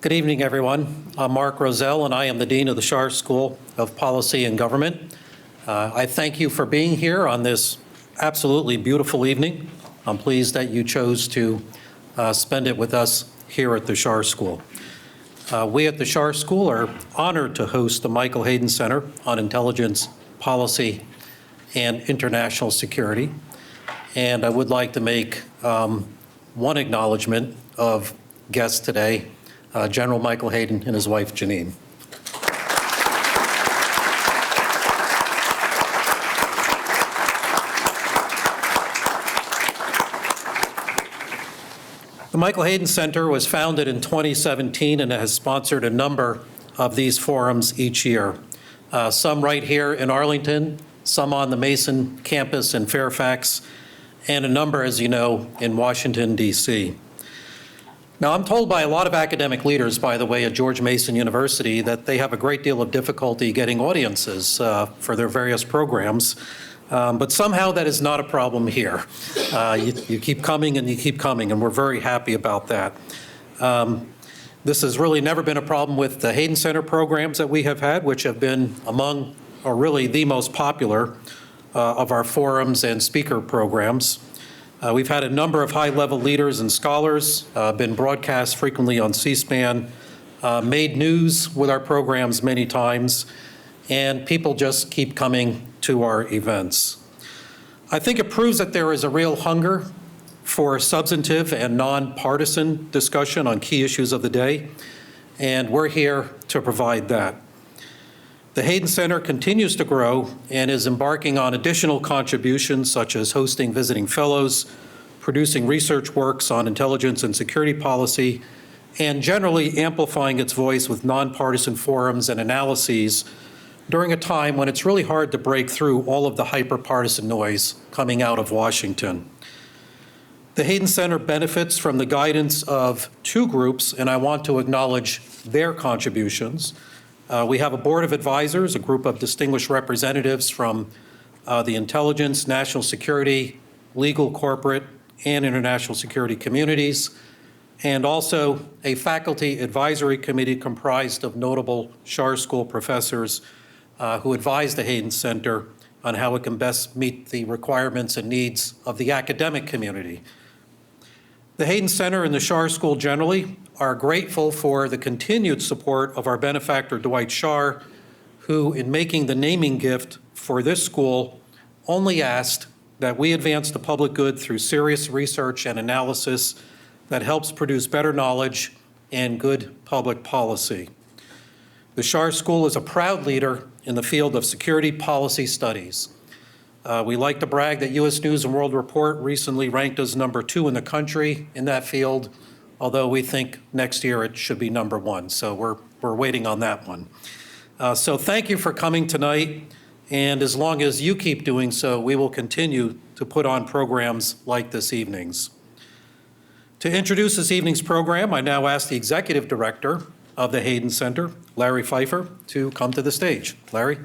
Good evening, everyone. I'm Mark Rozelle, and I am the Dean of the Schar School of Policy and Government. I thank you for being here on this absolutely beautiful evening. I'm pleased that you chose to spend it with us here at the Schar School. We at the Schar School are honored to host the Michael Hayden Center on Intelligence, Policy, and International Security. And I would like to make one acknowledgement of guests today, General Michael Hayden and his wife, Janine. The Michael Hayden Center was founded in 2017 and has sponsored a number of these forums each year. Some right here in Arlington, some on the Mason campus in Fairfax, and a number, as you know, in Washington, D.C. Now, I'm told by a lot of academic leaders, by the way, at George Mason University, that they have a great deal of difficulty getting audiences for their various programs. But somehow that is not a problem here. You keep coming and you keep coming, and we're very happy about that. This has really never been a problem with the Hayden Center programs that we have had, which have been among, or really the most popular of our forums and speaker programs. We've had a number of high-level leaders and scholars, been broadcast frequently on C-SPAN, made news with our programs many times, and people just keep coming to our events. I think it proves that there is a real hunger for substantive and nonpartisan discussion on key issues of the day, and we're here to provide that. The Hayden Center continues to grow and is embarking on additional contributions such as hosting visiting fellows, producing research works on intelligence and security policy, and generally amplifying its voice with nonpartisan forums and analyses during a time when it's really hard to break through all of the hyper-partisan noise coming out of Washington. The Hayden Center benefits from the guidance of two groups, and I want to acknowledge their contributions. We have a board of advisors, a group of distinguished representatives from the intelligence, national security, legal, corporate, and international security communities, and also a faculty advisory committee comprised of notable Schar School professors who advise the Hayden Center on how it can best meet the requirements and needs of the academic community. The Hayden Center and the Schar School generally are grateful for the continued support of our benefactor, Dwight Schar, who, in making the naming gift for this school, only asked that we advance the public good through serious research and analysis that helps produce better knowledge and good public policy. The Schar School is a proud leader in the field of security policy studies. We like to brag that U.S. News and World Report recently ranked us number 2 in the country in that field, although we think next year it should be number 1. So we're waiting on that one. So thank you for coming tonight. And as long as you keep doing so, we will continue to put on programs like this evening's. To introduce this evening's program, I now ask the Executive Director of the Hayden Center, Larry Pfeiffer, to come to the stage. Larry.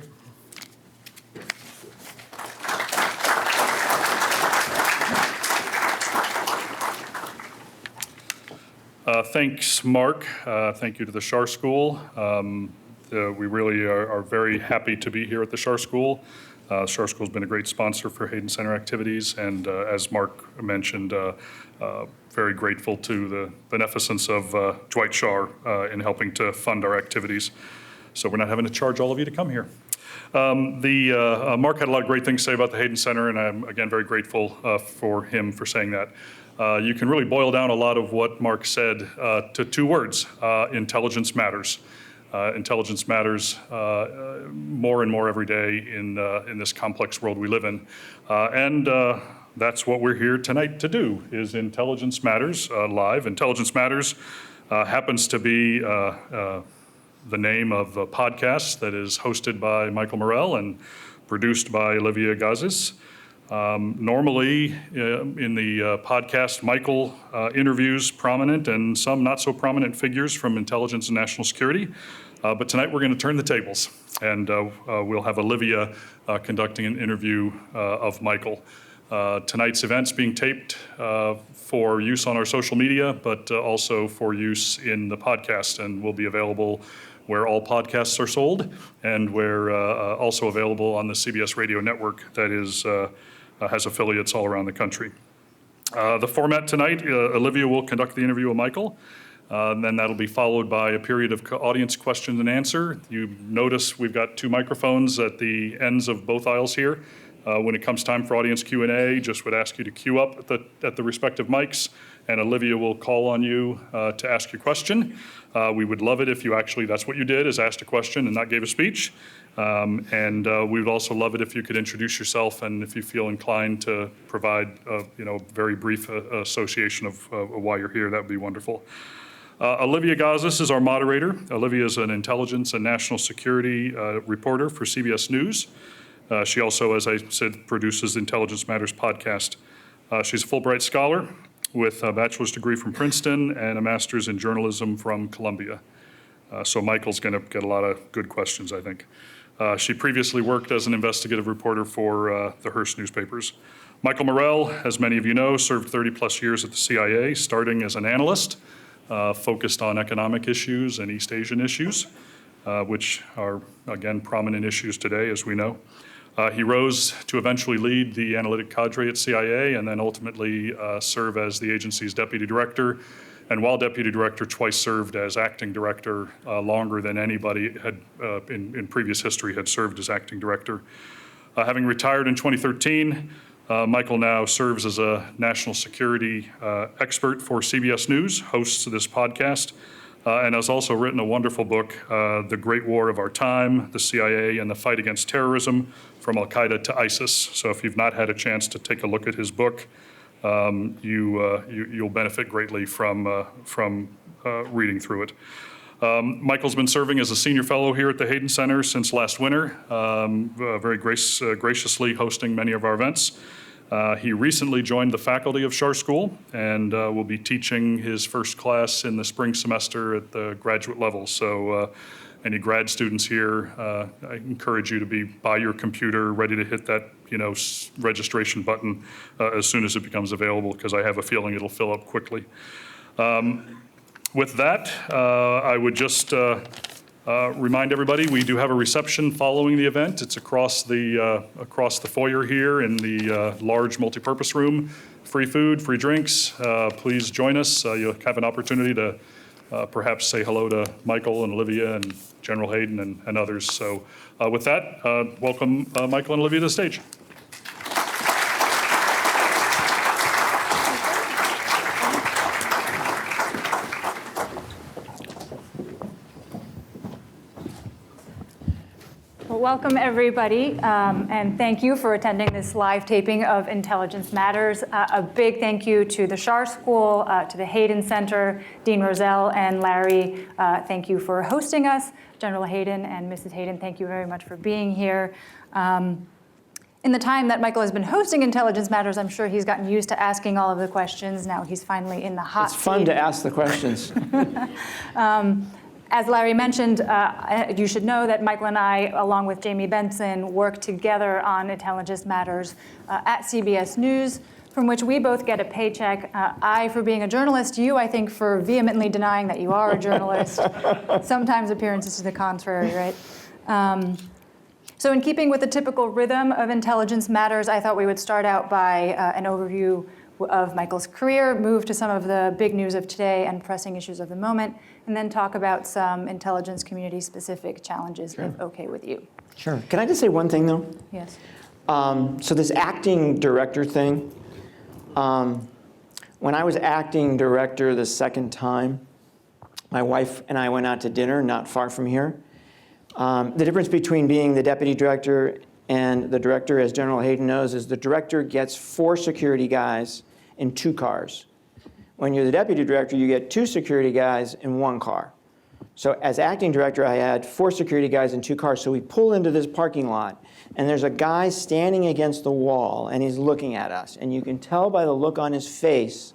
Thanks, Mark. Thank you to the Schar School. We really are very happy to be here at the Schar School. Schar School has been a great sponsor for Hayden Center activities, and as Mark mentioned, very grateful to the beneficence of Dwight Schar in helping to fund our activities. So we're not having to charge all of you to come here. Mark had a lot of great things to say about the Hayden Center, and I'm, again, very grateful for him for saying that. You can really boil down a lot of what Mark said to 2 words, intelligence matters. Intelligence matters more and more every day in this complex world we live in. And that's what we're here tonight to do, is Intelligence Matters live. Intelligence Matters happens to be the name of a podcast that is hosted by Michael Morell and produced by Olivia Gazis. Normally, in the podcast, Michael interviews prominent and some not so prominent figures from intelligence and national security. But tonight we're going to turn the tables, and we'll have Olivia conducting an interview of Michael. Tonight's event's being taped for use on our social media, but also for use in the podcast, and will be available where all podcasts are sold, and where also available on the CBS radio network that is has affiliates all around the country. The format tonight, Olivia will conduct the interview with Michael. Then that'll be followed by a period of audience question and answer. You notice we've got 2 microphones at the ends of both aisles here. When it comes time for audience Q&A, just would ask you to queue up at the respective mics, and Olivia will call on you to ask your question. We would love it if you actually, that's what you did, is asked a question and not gave a speech. And we would also love it if you could introduce yourself, and if you feel inclined to provide very brief association of why you're here, that would be wonderful. Olivia Gazis is our moderator. Olivia is an intelligence and national security reporter for CBS News. She also, as I said, produces the Intelligence Matters podcast. She's a Fulbright scholar with a bachelor's degree from Princeton and a master's in journalism from Columbia. So Michael's going to get a lot of good questions, I think. She previously worked as an investigative reporter for the Hearst newspapers. Michael Morell, as many of you know, served 30-plus years at the CIA, starting as an analyst, focused on economic issues and East Asian issues, which are, again, prominent issues today, as we know. He rose to eventually lead the analytic cadre at CIA, and then ultimately serve as the agency's deputy director. And while deputy director, twice served as acting director, longer than anybody had in previous history had served as acting director. Having retired in 2013, Michael now serves as a national security expert for CBS News, hosts this podcast, and has also written a wonderful book, The Great War of Our Time, the CIA and the Fight Against Terrorism, from Al-Qaeda to ISIS. So if you've not had a chance to take a look at his book, you'll benefit greatly from reading through it. Michael's been serving as a senior fellow here at the Hayden Center since last winter, very graciously hosting many of our events. He recently joined the faculty of Schar School and will be teaching his first class in the spring semester at the graduate level. So any grad students here, I encourage you to be by your computer, ready to hit that registration button as soon as it becomes available, because I have a feeling it'll fill up quickly. With that, I would just remind everybody, we do have a reception following the event. It's across the foyer here in the large multipurpose room. Free food, free drinks. Please join us. You'll have an opportunity to perhaps say hello to Michael and Olivia and General Hayden and others. So with that, welcome Michael and Olivia to the stage. Welcome, everybody, and thank you for attending this live taping of Intelligence Matters. A big thank you to the Schar School, to the Hayden Center, Dean Rozelle and Larry. Thank you for hosting us. General Hayden and Mrs. Hayden, thank you very much for being here. In the time that Michael has been hosting Intelligence Matters, I'm sure he's gotten used to asking all of the questions. Now he's finally in the hot seat. It's fun to ask the questions. As Larry mentioned, you should know that Michael and I, along with Jamie Benson, work together on Intelligence Matters at CBS News, from which we both get a paycheck. I for being a journalist, you, I think, for vehemently denying that you are a journalist. Sometimes appearances to the contrary, right? So in keeping with the typical rhythm of Intelligence Matters, I thought we would start out by an overview of Michael's career, move to some of the big news of today and pressing issues of the moment, and then talk about some intelligence community-specific challenges, if okay with you. Sure. Can I just say one thing, though? Yes. So this acting director thing, when I was acting director the second time, my wife and I went out to dinner not far from here. The difference between being the deputy director and the director, as General Hayden knows, is the director gets 4 security guys in 2 cars. When you're the deputy director, you get 2 security guys in 1 car. So as acting director, I had 4 security guys in 2 cars. So we pull into this parking lot, and there's a guy standing against the wall, and he's looking at us. And you can tell by the look on his face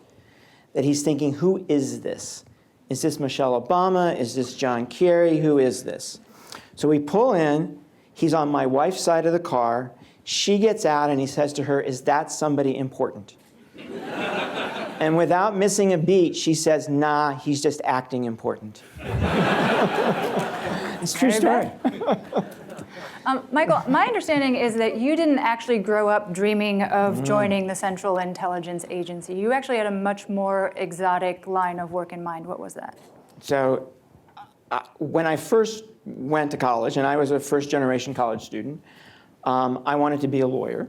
that he's thinking, who is this? Is this Michelle Obama? Is this John Kerry? Who is this? So we pull in. He's on my wife's side of the car. She gets out and he says to her, "Is that somebody important?" And without missing a beat, she says, "Nah, he's just acting important." It's a true story. Michael, my understanding is that you didn't actually grow up dreaming of joining the Central Intelligence Agency. You actually had a much more exotic line of work in mind. What was that? So when I first went to college, and I was a first-generation college student, I wanted to be a lawyer.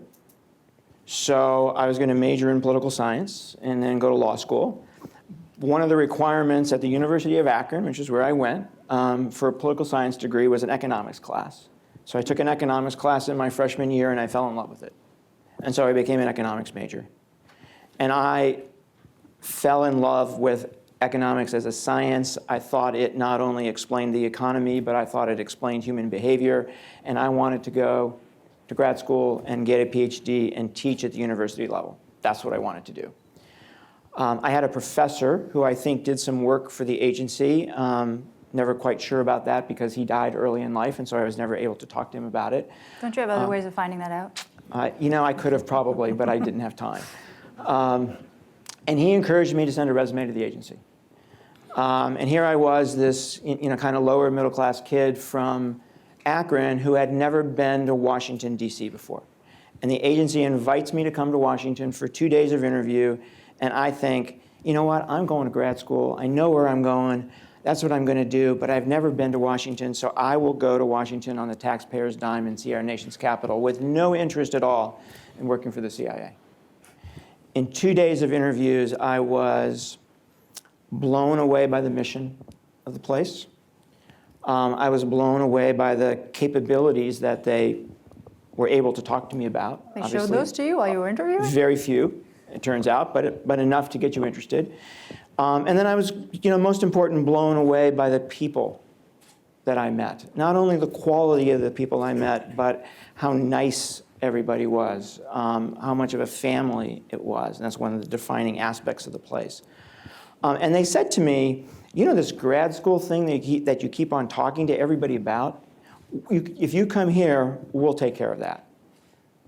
So I was going to major in political science and then go to law school. One of the requirements at the University of Akron, which is where I went, for a political science degree was an economics class. So I took an economics class in my freshman year and I fell in love with it. And so I became an economics major. And I fell in love with economics as a science. I thought it not only explained the economy, but I thought it explained human behavior. And I wanted to go to grad school and get a PhD and teach at the university level. That's what I wanted to do. I had a professor who I think did some work for the agency. Never quite sure about that because he died early in life, and so I was never able to talk to him about it. Don't you have other ways of finding that out? I could have probably, but I didn't have time. And he encouraged me to send a resume to the agency. And here I was, this kind of lower middle class kid from Akron who had never been to Washington, D.C. before. And the agency invites me to come to Washington for 2 days of interview, and I think, you know what, I'm going to grad school. I know where I'm going. That's what I'm going to do, but I've never been to Washington, so I will go to Washington on the taxpayer's dime and see our nation's capital with no interest at all in working for the CIA. In 2 days of interviews, I was blown away by the mission of the place. I was blown away by the capabilities that they were able to talk to me about. They showed those to you while you were interviewing? Very few, it turns out, but enough to get you interested. And then I was, most important, blown away by the people that I met. Not only the quality of the people I met, but how nice everybody was, how much of a family it was. And that's one of the defining aspects of the place. And they said to me, this grad school thing that you keep on talking to everybody about, if you come here, we'll take care of that.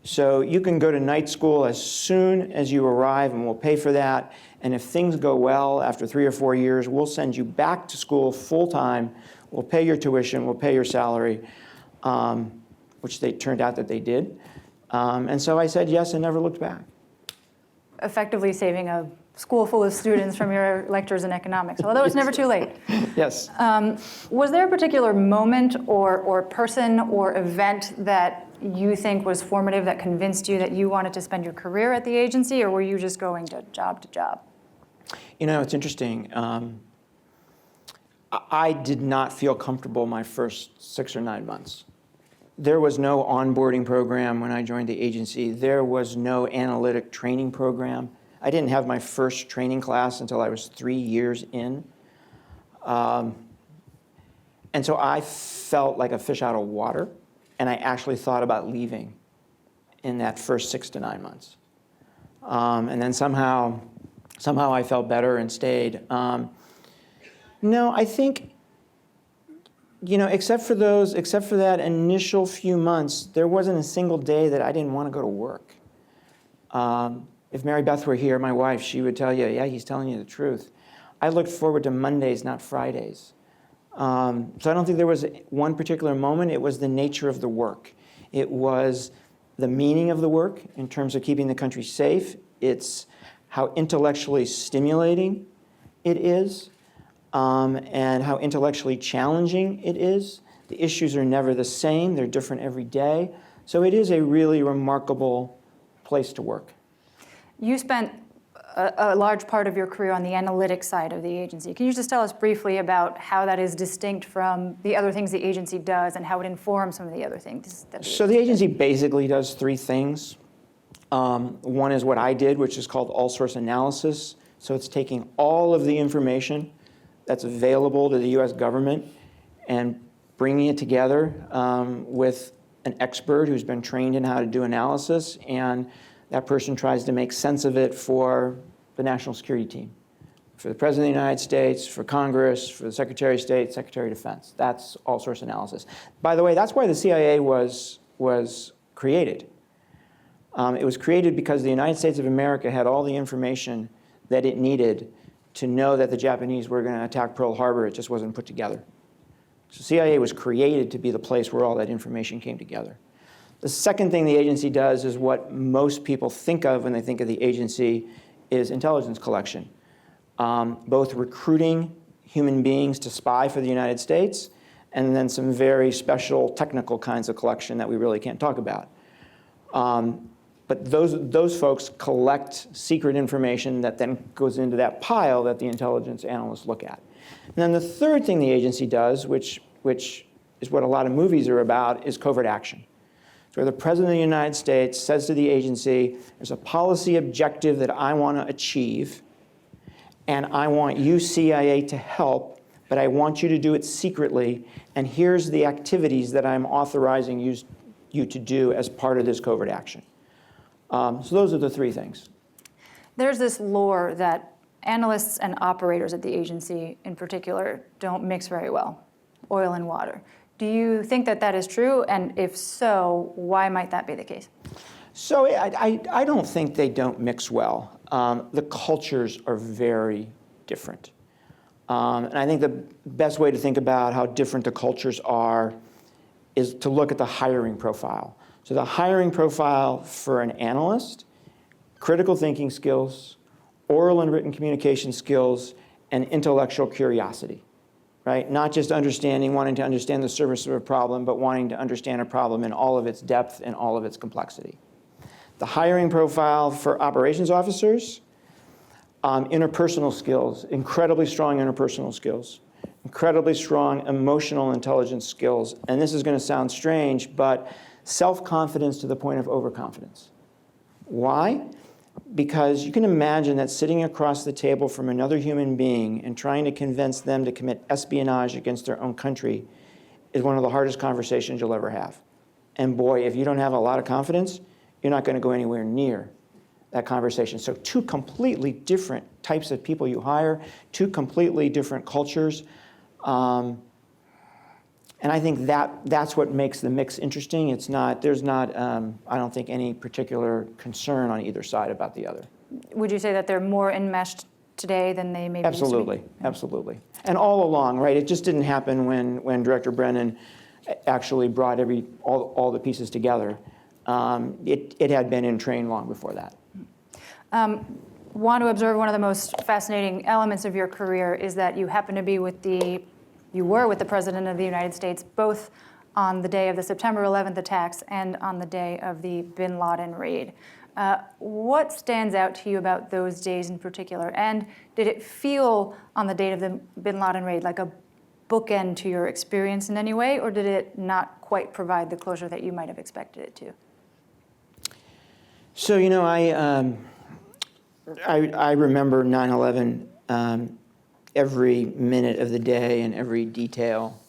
So you can go to night school as soon as you arrive, and we'll pay for that. And if things go well, after 3 or 4 years, we'll send you back to school full-time. We'll pay your tuition. We'll pay your salary, which they turned out that they did. And so I said yes and never looked back. Effectively saving a school full of students from your lectures in economics, although it's never too late. Yes. Was there a particular moment or person or event that you think was formative that convinced you that you wanted to spend your career at the agency, or were you just going to job? It's interesting. I did not feel comfortable my first 6 or 9 months. There was no onboarding program when I joined the agency. There was no analytic training program. I didn't have my first training class until I was 3 years in. And so I felt like a fish out of water, and I actually thought about leaving in that first 6 to 9 months. And then somehow I felt better and stayed. No, I think, except for that initial few months, there wasn't a single day that I didn't want to go to work. If Mary Beth were here, my wife, she would tell you, yeah, he's telling you the truth. I looked forward to Mondays, not Fridays. So I don't think there was one particular moment. It was the nature of the work. It was the meaning of the work in terms of keeping the country safe. It's how intellectually stimulating it is, and how intellectually challenging it is. The issues are never the same. They're different every day. So it is a really remarkable place to work. You spent a large part of your career on the analytics side of the agency. Can you just tell us briefly about how that is distinct from the other things the agency does and how it informs some of the other things? So the agency basically does 3 things. One is what I did, which is called all-source analysis. So it's taking all of the information that's available to the U.S. government and bringing it together with an expert who's been trained in how to do analysis, and that person tries to make sense of it for the national security team, for the President of the United States, for Congress, for the Secretary of State, Secretary of Defense. That's all-source analysis. By the way, that's why the CIA was created. It was created because the United States of America had all the information that it needed to know that the Japanese were going to attack Pearl Harbor. It just wasn't put together. So CIA was created to be the place where all that information came together. The second thing the agency does is what most people think of when they think of the agency is intelligence collection, both recruiting human beings to spy for the United States and then some very special technical kinds of collection that we really can't talk about. But those folks collect secret information that then goes into that pile that the intelligence analysts look at. And then the third thing the agency does, which is what a lot of movies are about, is covert action. So the President of the United States says to the agency, there's a policy objective that I want to achieve, and I want you, CIA, to help, but I want you to do it secretly, and here's the activities that I'm authorizing you to do as part of this covert action. So those are the three things. There's this lore that analysts and operators at the agency in particular don't mix very well, oil and water. Do you think that that is true? And if so, why might that be the case? So I don't think they don't mix well. The cultures are very different. And I think the best way to think about how different the cultures are is to look at the hiring profile. So the hiring profile for an analyst, critical thinking skills, oral and written communication skills, and intellectual curiosity, right? Not just wanting to understand the surface of a problem, but wanting to understand a problem in all of its depth and all of its complexity. The hiring profile for operations officers, interpersonal skills, incredibly strong interpersonal skills, incredibly strong emotional intelligence skills, and this is going to sound strange, but self-confidence to the point of overconfidence. Why? Because you can imagine that sitting across the table from another human being and trying to convince them to commit espionage against their own country is one of the hardest conversations you'll ever have. And boy, if you don't have a lot of confidence, you're not going to go anywhere near that conversation. So two completely different types of people you hire, two completely different cultures. And I think that's what makes the mix interesting. There's not, I don't think, any particular concern on either side about the other. Would you say that they're more enmeshed today than they maybe used to be? Absolutely, absolutely. And all along, right, it just didn't happen when Director Brennan actually brought all the pieces together. It had been in train long before that. Want to observe one of the most fascinating elements of your career is that you happen to be you were with the President of the United States, both on the day of the September 11th attacks and on the day of the bin Laden raid. What stands out to you about those days in particular? And did it feel on the date of the bin Laden raid like a bookend to your experience in any way, or did it not quite provide the closure that you might have expected it to? So, I remember 9/11 every minute of the day and every detail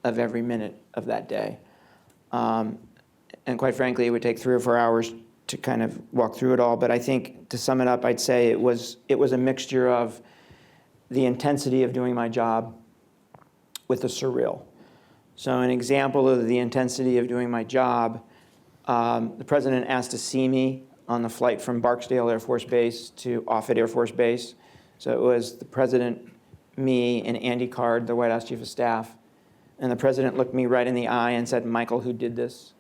of every minute of that day. And quite frankly, it would take 3 or 4 hours to kind of walk through it all. But I think, to sum it up, I'd say it was a mixture of the intensity of doing my job with the surreal. So an example of the intensity of doing my job, the President asked to see me on the flight from Barksdale Air Force Base to Offutt Air Force Base. So it was the President, me, and Andy Card, the White House Chief of Staff. And the President looked me right in the eye and said, "Michael, who did this?"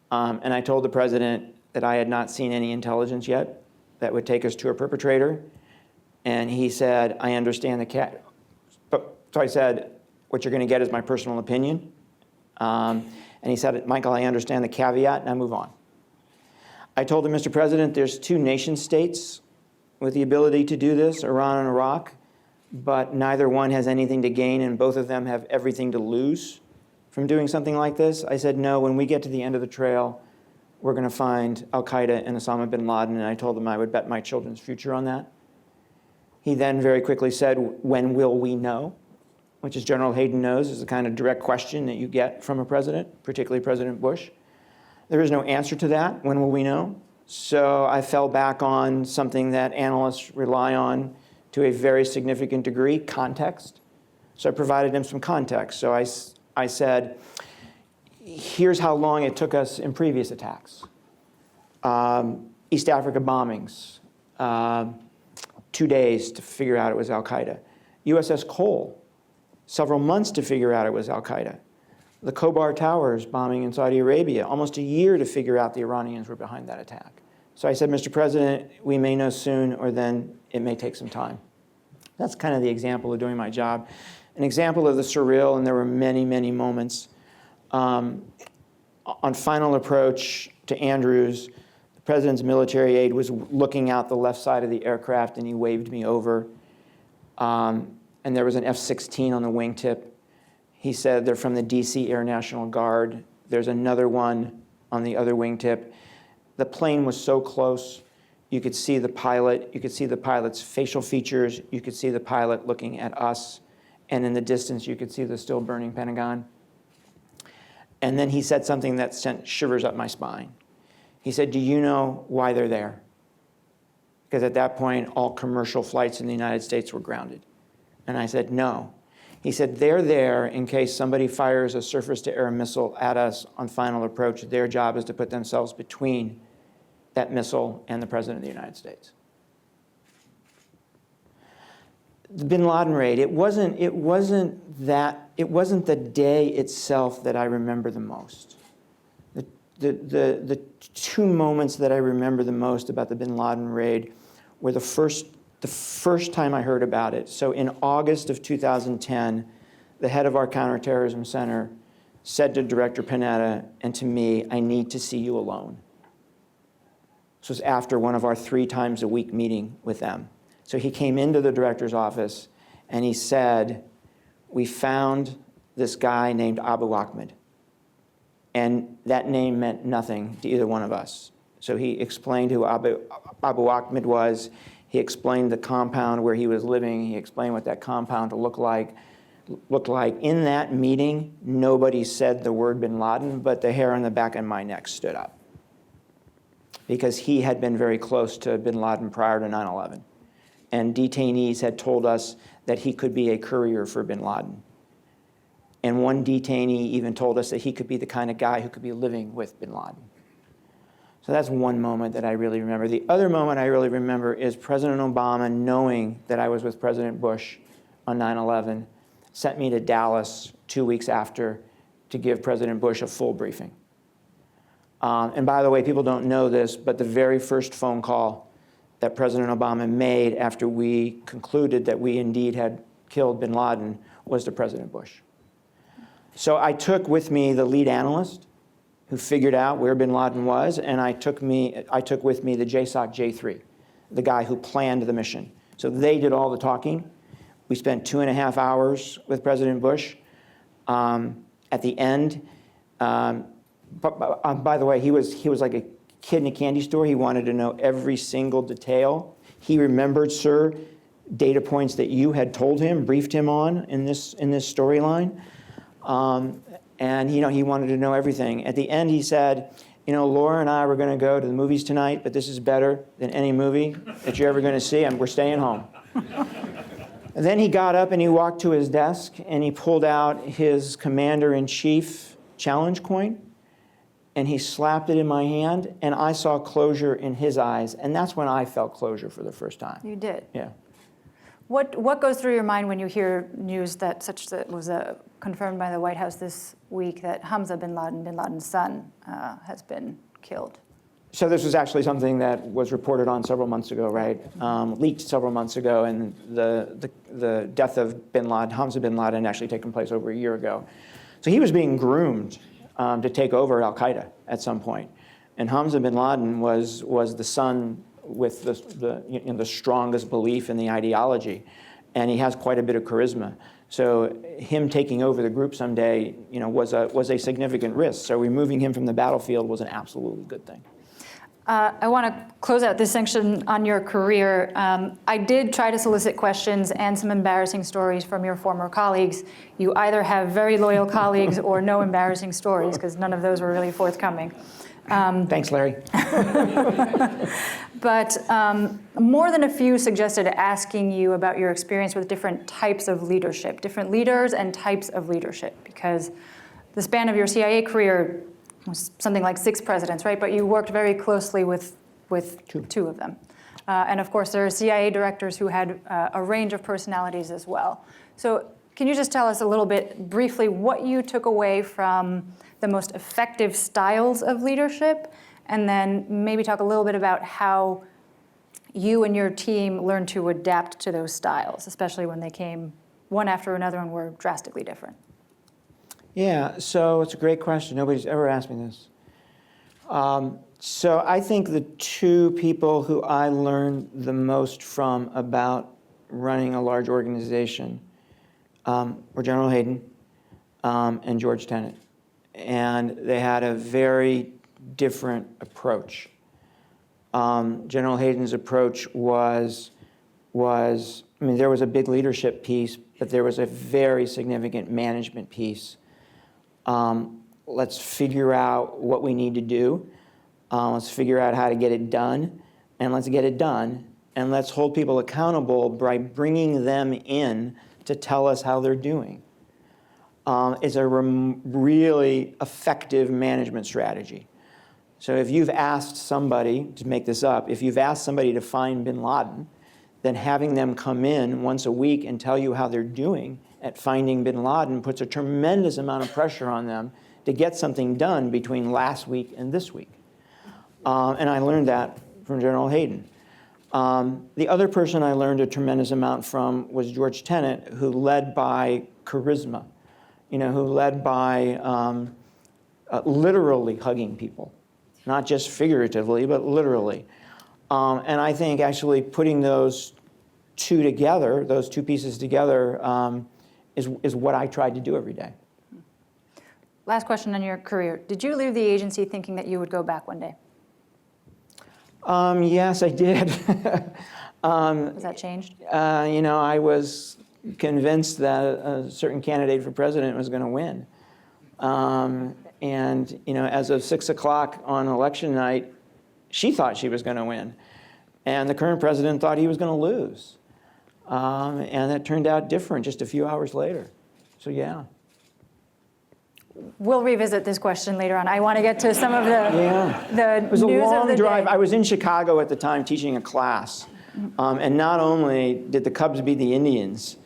And I told the President that I had not seen any intelligence yet that would take us to a perpetrator. And he said, "I understand So I said, "What you're going to get is my personal opinion." And he said, "Michael, I understand the caveat," and I move on. I told him, "Mr. President, there's 2 nation states with the ability to do this, Iran and Iraq, but neither one has anything to gain, and both of them have everything to lose from doing something like this." I said, "No, when we get to the end of the trail, we're going to find al-Qaeda and Osama bin Laden," and I told him I would bet my children's future on that. He then very quickly said, "When will we know?" Which, as General Hayden knows, is the kind of direct question that you get from a president, particularly President Bush. There is no answer to that. When will we know? So I fell back on something that analysts rely on to a very significant degree, context. So I provided him some context. So I said, "Here's how long it took us in previous attacks. East Africa bombings, 2 days to figure out it was Al-Qaeda. USS Cole, several months to figure out it was Al-Qaeda. The Khobar Towers bombing in Saudi Arabia, almost a year to figure out the Iranians were behind that attack. So I said, Mr. President, we may know soon, or then it may take some time. That's kind of the example of doing my job. An example of the surreal, and there were many, many moments. On final approach to Andrews, the president's military aide was looking out the left side of the aircraft, and he waved me over. And there was an F-16 on the wingtip. He said, they're from the DC Air National Guard. There's another one on the other wingtip. The plane was so close, you could see the pilot, you could see the pilot's facial features, you could see the pilot looking at us, and in the distance you could see the still burning Pentagon. And then he said something that sent shivers up my spine. He said, do you know why they're there? Because at that point, all commercial flights in the United States were grounded. And I said, no. He said, they're there in case somebody fires a surface-to-air missile at us on final approach. Their job is to put themselves between that missile and the President of the United States. The bin Laden raid, it wasn't the day itself that I remember the most. The two moments that I remember the most about the bin Laden raid were the first time I heard about it. So in August of 2010, the head of our counterterrorism center said to Director Panetta and to me, I need to see you alone. This was after one of our 3 times a week meeting with them. So he came into the director's office and he said, we found this guy named Abu Ahmed. And that name meant nothing to either one of us. So he explained who Abu Ahmed was. He explained the compound where he was living. He explained what that compound looked like. In that meeting, nobody said the word bin Laden, but the hair on the back of my neck stood up. Because he had been very close to bin Laden prior to 9/11. And detainees had told us that he could be a courier for bin Laden. And one detainee even told us that he could be the kind of guy who could be living with bin Laden. So that's one moment that I really remember. The other moment I really remember is President Obama, knowing that I was with President Bush on 9/11, sent me to Dallas 2 weeks after to give President Bush a full briefing. And by the way, people don't know this, but the very first phone call that President Obama made after we concluded that we indeed had killed bin Laden was to President Bush. So I took with me the lead analyst who figured out where bin Laden was, and I took with me the JSOC J3, the guy who planned the mission. So they did all the talking. We spent 2.5 hours with President Bush. At the end, by the way, he was like a kid in a candy store. He wanted to know every single detail. He remembered, sir, data points that you had told him, briefed him on in this storyline. And he wanted to know everything. At the end, he said, Laura and I were going to go to the movies tonight, but this is better than any movie that you're ever going to see, and we're staying home. And then he got up and he walked to his desk and he pulled out his Commander-in-Chief challenge coin and he slapped it in my hand, and I saw closure in his eyes, and that's when I felt closure for the first time. You did? Yeah. What goes through your mind when you hear news that was confirmed by the White House this week that Hamza bin Laden's son, has been killed? So this was actually something that was reported on several months ago, right? Leaked several months ago, and the death of Hamza bin Laden actually taken place over a year ago. So he was being groomed to take over Al-Qaeda at some point. And Hamza bin Laden was the son with the strongest belief in the ideology, and he has quite a bit of charisma. So him taking over the group someday, was a significant risk. So removing him from the battlefield was an absolutely good thing. I want to close out this section on your career. I did try to solicit questions and some embarrassing stories from your former colleagues. You either have very loyal colleagues or no embarrassing stories, because none of those were really forthcoming. Thanks, Larry. But more than a few suggested asking you about your experience with different types of leadership, different leaders and types of leadership, because the span of your CIA career something like 6 presidents, right? But you worked very closely with two of them. And of course, there are CIA directors who had a range of personalities as well. So can you just tell us a little bit briefly what you took away from the most effective styles of leadership, and then maybe talk a little bit about how you and your team learned to adapt to those styles, especially when they came one after another and were drastically different? Yeah, so it's a great question. Nobody's ever asked me this. So I think the two people who I learned the most from about running a large organization were General Hayden and George Tenet. And they had a very different approach. General Hayden's approach was, I mean, there was a big leadership piece, but there was a very significant management piece. Let's figure out what we need to do. Let's figure out how to get it done, and let's get it done. And let's hold people accountable by bringing them in to tell us how they're doing. It's a really effective management strategy. So if you've asked somebody, to make this up, if you've asked somebody to find bin Laden, then having them come in once a week and tell you how they're doing at finding bin Laden puts a tremendous amount of pressure on them to get something done between last week and this week. And I learned that from General Hayden. The other person I learned a tremendous amount from was George Tenet, who led by charisma, who led by literally hugging people, not just figuratively, but literally. And I think actually putting those two together, those two pieces together, is what I tried to do every day. Last question on your career. Did you leave the agency thinking that you would go back one day? Yes, I did. Has that changed? I was convinced that a certain candidate for president was going to win. And as of 6 o'clock on election night, she thought she was going to win. And the current president thought he was going to lose. And that turned out different just a few hours later. So, yeah. We'll revisit this question later on. I want to get to some of the It was a news of long the drive. day. I was in Chicago at the time teaching a class. And not only did the Cubs beat the Indians,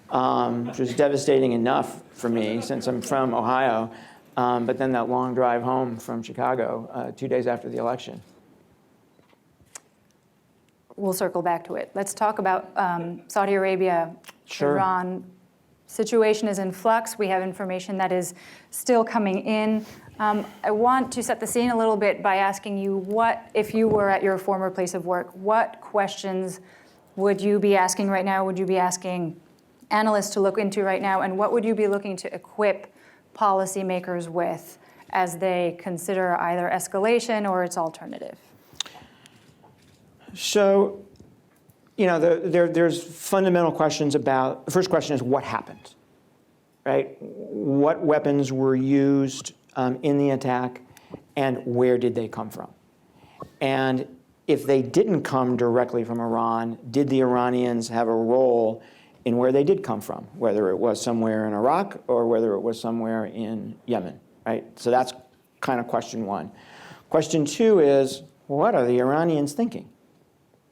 which was devastating enough for me since I'm from Ohio, but then that long drive home from Chicago 2 days after the election. We'll circle back to it. Let's talk about Saudi Arabia, Sure. Iran. Situation is in flux. We have information that is still coming in. I want to set the scene a little bit by asking you what, if you were at your former place of work, what questions would you be asking right now? Would you be asking analysts to look into right now? And what would you be looking to equip policymakers with as they consider either escalation or its alternative? So, there's fundamental questions about, the first question is what happened, right? What weapons were used in the attack, and where did they come from? And if they didn't come directly from Iran, did the Iranians have a role in where they did come from, whether it was somewhere in Iraq or whether it was somewhere in Yemen, right? So that's kind of question one. Question two is, what are the Iranians thinking?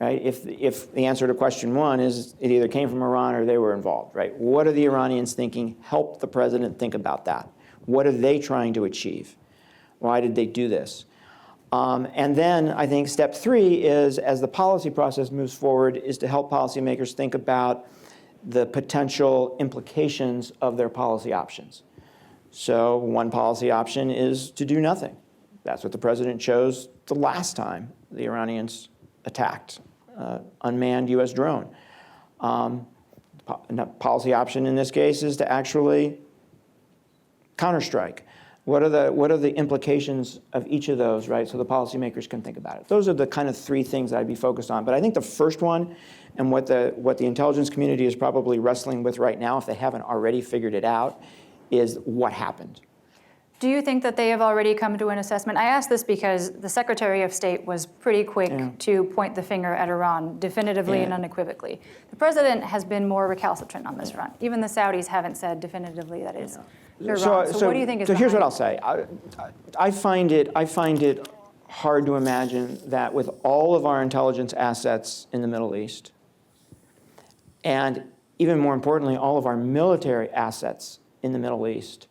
Right? If the answer to question one is it either came from Iran or they were involved, right? What are the Iranians thinking? Help the president think about that. What are they trying to achieve? Why did they do this? And then I think step three is, as the policy process moves forward, is to help policymakers think about the potential implications of their policy options. So one policy option is to do nothing. That's what the president chose the last time the Iranians attacked. Unmanned U.S. drone. Policy option in this case is to actually counterstrike. What are the implications of each of those, right? So the policymakers can think about it. Those are the kind of three things that I'd be focused on. But I think the first one, and what the intelligence community is probably wrestling with right now, if they haven't already figured it out, is what happened. Do you think that they have already come to an assessment? I ask this because the Secretary of State was pretty quick to point the finger at Iran definitively and unequivocally. The president has been more recalcitrant on this front. Even the Saudis haven't said definitively that it's Iran. So what do you think is So here's what behind I'll say. I find it hard to imagine that with all of our intelligence assets in the Middle East, and even more importantly, all of our military assets in the Middle East,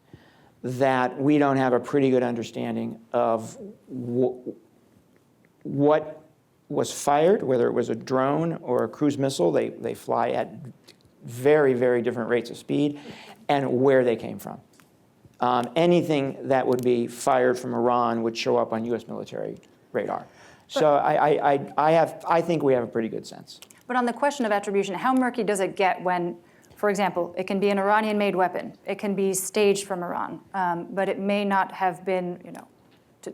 that we don't have a pretty good understanding of what was fired, whether it was a drone or a cruise missile. They fly at very, very different rates of speed, and where they came from. Anything that would be fired from Iran would show up on U.S. military radar. So I think we have a pretty good sense. But on the question of attribution, how murky does it get when, for example, it can be an Iranian-made weapon, it can be staged from Iran, but it may not have been, to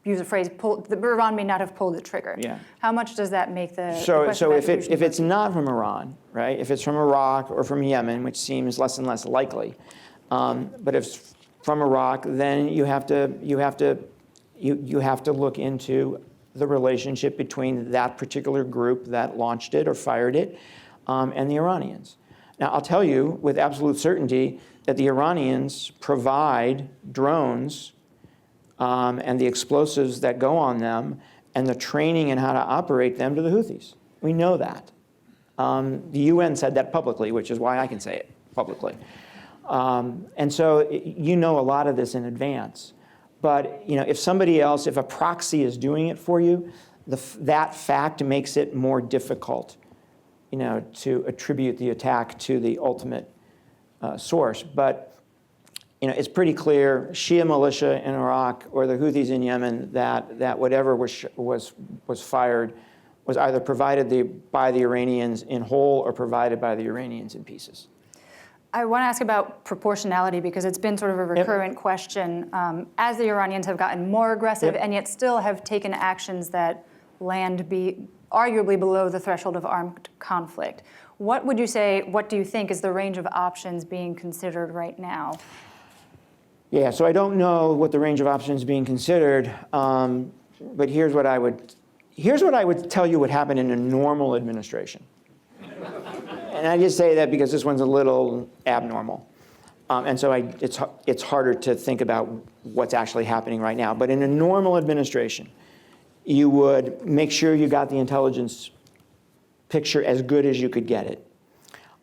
use a phrase, Iran may not have pulled the trigger. Yeah. How much does that make the So question of if it's not from Iran, right? If it's from Iraq or from Yemen, which seems less and less likely, but if it's from Iraq, then you have to look into the relationship between that particular group that launched it or fired it and the Iranians. Now, I'll tell you with absolute certainty that the Iranians provide drones and the explosives that go on them and the training and how to operate them to the Houthis. We know that. The UN said that publicly, which is why I can say it publicly. And so you know a lot of this in advance. But if somebody else, if a proxy is doing it for you, that fact makes it more difficult to attribute the attack to the ultimate source. But it's pretty clear, Shia militia in Iraq or the Houthis in Yemen, that whatever was fired was either provided by the Iranians in whole or provided by the Iranians in pieces. I want to ask about proportionality because it's been sort of a recurrent question as the Iranians have gotten more aggressive and yet still have taken actions that land arguably below the threshold of armed conflict. What would you say, what do you think is the range of options being considered right now? Yeah, so I don't know what the range of options being considered, but here's what I would tell you would happen in a normal administration. And I just say that because this one's a little abnormal. And so it's harder to think about what's actually happening right now. But in a normal administration, you would make sure you got the intelligence picture as good as you could get it.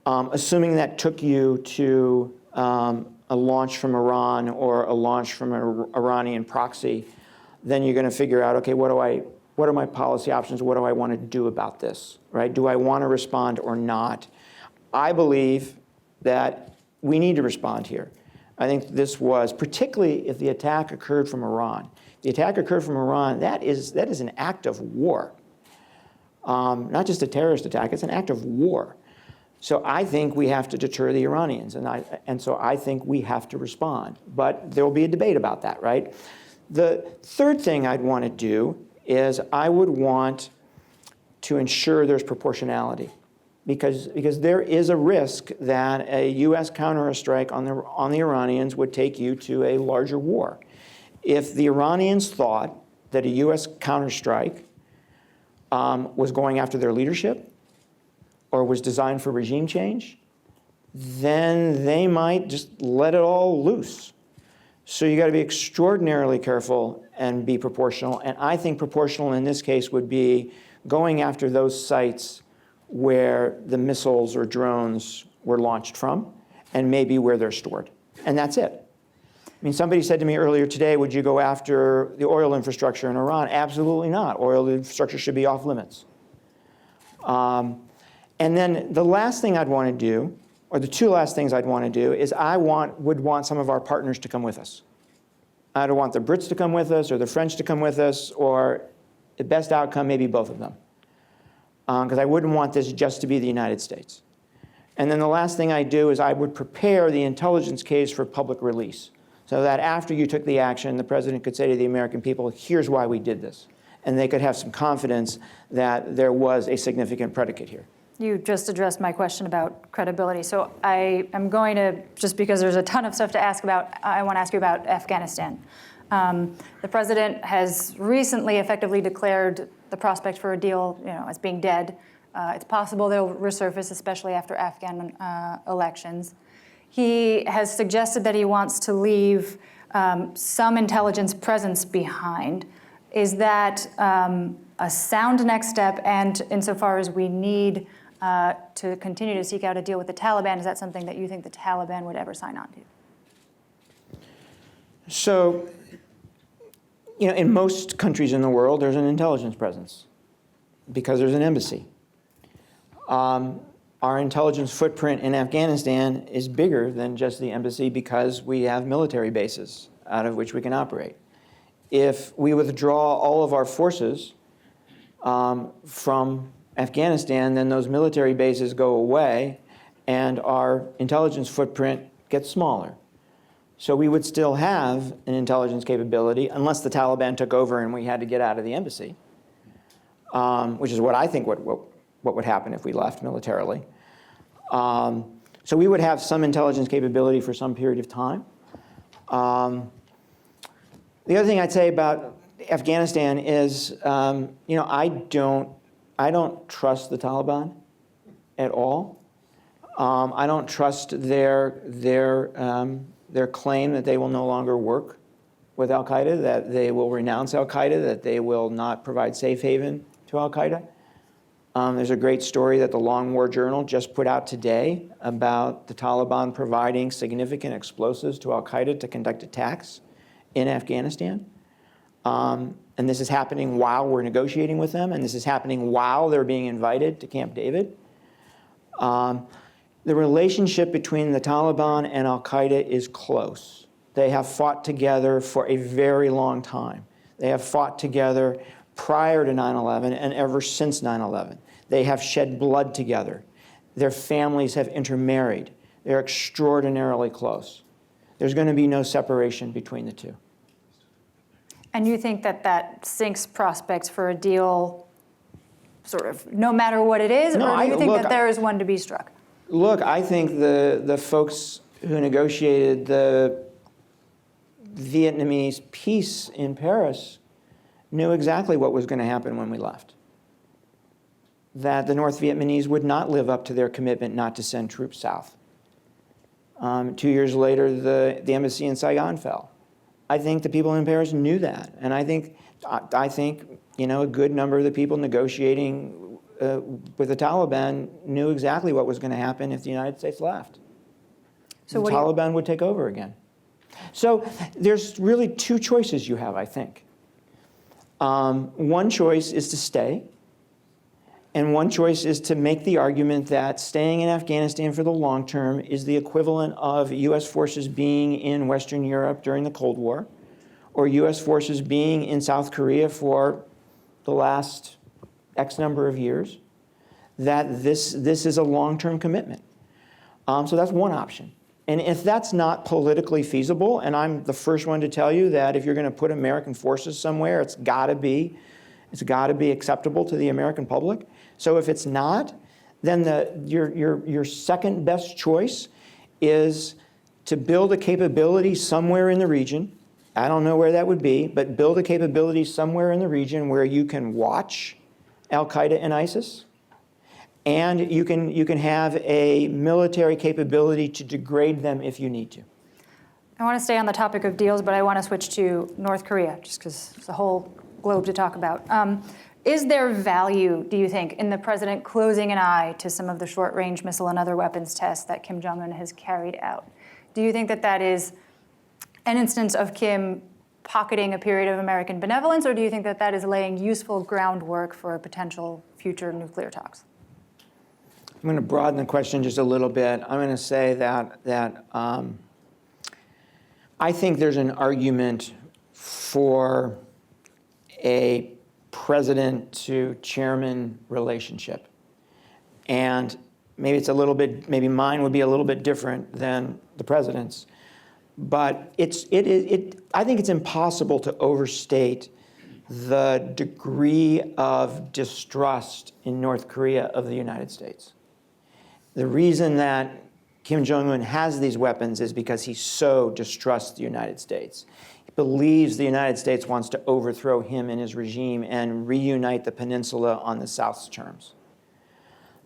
Assuming that took you to a launch from Iran or a launch from an Iranian proxy, then you're going to figure out, okay, what are my policy options? What do I want to do about this, right? Do I want to respond or not? I believe that we need to respond here. I think this was, particularly if the attack occurred from Iran. The attack occurred from Iran, that is an act of war. Not just a terrorist attack, it's an act of war. So I think we have to deter the Iranians, and so I think we have to respond. But there will be a debate about that, right? The third thing I'd want to do is I would want to ensure there's proportionality. Because there is a risk that a U.S. counterstrike on the Iranians would take you to a larger war. If the Iranians thought that a U.S. counterstrike was going after their leadership or was designed for regime change, then they might just let it all loose. So you got to be extraordinarily careful and be proportional. And I think proportional in this case would be going after those sites where the missiles or drones were launched from, and maybe where they're stored. And that's it. I mean, somebody said to me earlier today, would you go after the oil infrastructure in Iran? Absolutely not. Oil infrastructure should be off limits. And then the last thing I'd want to do, or the two last things I'd want to do, is would want some of our partners to come with us. I'd want the Brits to come with us, or the French to come with us, or the best outcome, maybe both of them. Because I wouldn't want this just to be the United States. And then the last thing I do is I would prepare the intelligence case for public release, so that after you took the action, the president could say to the American people, here's why we did this. And they could have some confidence that there was a significant predicate here. You just addressed my question about credibility. So I am going to, just because there's a ton of stuff to ask about, I want to ask you about Afghanistan. The president has recently effectively declared the prospect for a deal, as being dead. It's possible they'll resurface, especially after Afghan elections. He has suggested that he wants to leave some intelligence presence behind. Is that a sound next step? And insofar as we need to continue to seek out a deal with the Taliban, is that something that you think the Taliban would ever sign on to? So, in most countries in the world, there's an intelligence presence because there's an embassy. Our intelligence footprint in Afghanistan is bigger than just the embassy because we have military bases out of which we can operate. If we withdraw all of our forces from Afghanistan, then those military bases go away and our intelligence footprint gets smaller. So we would still have an intelligence capability unless the Taliban took over and we had to get out of the embassy, which is what I think what would happen if we left militarily. So we would have some intelligence capability for some period of time. The other thing I'd say about Afghanistan is, I don't trust the Taliban at all. I don't trust their claim that they will no longer work with al-Qaeda, that they will renounce al-Qaeda, that they will not provide safe haven to al-Qaeda. There's a great story that the Long War Journal just put out today about the Taliban providing significant explosives to al-Qaeda to conduct attacks in Afghanistan. And this is happening while we're negotiating with them, and this is happening while they're being invited to Camp David. The relationship between the Taliban and al-Qaeda is close. They have fought together for a very long time. They have fought together prior to 9/11 and ever since 9/11. They have shed blood together. Their families have intermarried. They're extraordinarily close. There's going to be no separation between the two. And you think that sinks prospects for a deal, sort of, no matter what it is? No, or do you think look, that there is one to be struck? Look, I think the folks who negotiated the Vietnamese peace in Paris knew exactly what was going to happen when we left. That the North Vietnamese would not live up to their commitment not to send troops south. 2 years later, the embassy in Saigon fell. I think the people in Paris knew that, and I think a good number of the people negotiating with the Taliban knew exactly what was going to happen if the United States left. So the Taliban would take over again. So there's really two choices you have, I think. One choice is to stay, and one choice is to make the argument that staying in Afghanistan for the long term is the equivalent of U.S. forces being in Western Europe during the Cold War, or U.S. forces being in South Korea for the last X number of years, that this is a long-term commitment. So that's one option. And if that's not politically feasible, and I'm the first one to tell you that if you're going to put American forces somewhere, it's got to be acceptable to the American public. So if it's not, then your second best choice is to build a capability somewhere in the region. I don't know where that would be, but build a capability somewhere in the region where you can watch al-Qaeda and ISIS, and you can have a military capability to degrade them if you need to. I want to stay on the topic of deals, but I want to switch to North Korea, just because it's a whole globe to talk about. Is there value, do you think, in the president closing an eye to some of the short-range missile and other weapons tests that Kim Jong-un has carried out? Do you think that is an instance of Kim pocketing a period of American benevolence, or do you think that is laying useful groundwork for potential future nuclear talks? I'm going to broaden the question just a little bit. I'm going to say that I think there's an argument for a president to chairman relationship. And maybe maybe mine would be a little bit different than the president's. But I think it's impossible to overstate the degree of distrust in North Korea of the United States. The reason that Kim Jong-un has these weapons is because he so distrusts the United States. He believes the United States wants to overthrow him and his regime and reunite the peninsula on the South's terms.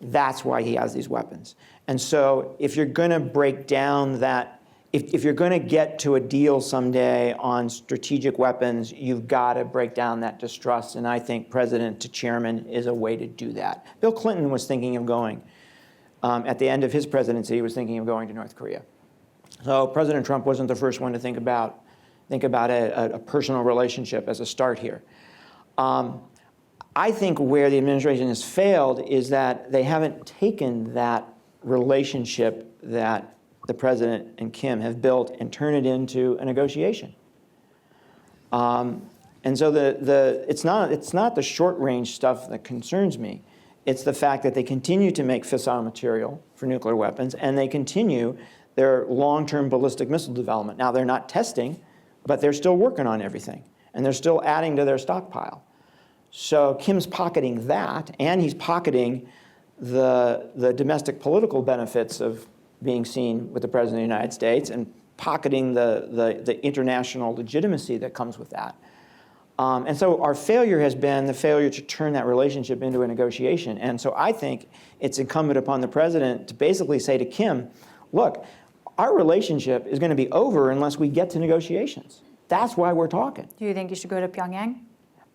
That's why he has these weapons. And so if you're going to break down that, if you're going to get to a deal someday on strategic weapons, you've got to break down that distrust. And I think president to chairman is a way to do that. Bill Clinton was thinking of going. At the end of his presidency, he was thinking of going to North Korea. So President Trump wasn't the first one to think about a personal relationship as a start here. I think where the administration has failed is that they haven't taken that relationship that the president and Kim have built and turn it into a negotiation. And so it's not the short-range stuff that concerns me. It's the fact that they continue to make fissile material for nuclear weapons, and they continue their long-term ballistic missile development. Now, they're not testing, but they're still working on everything, and they're still adding to their stockpile. So Kim's pocketing that, and he's pocketing the domestic political benefits of being seen with the President of the United States and pocketing the international legitimacy that comes with that. And so our failure has been the failure to turn that relationship into a negotiation. And so I think it's incumbent upon the president to basically say to Kim, look, our relationship is going to be over unless we get to negotiations. That's why we're talking. Do you think you should go to Pyongyang?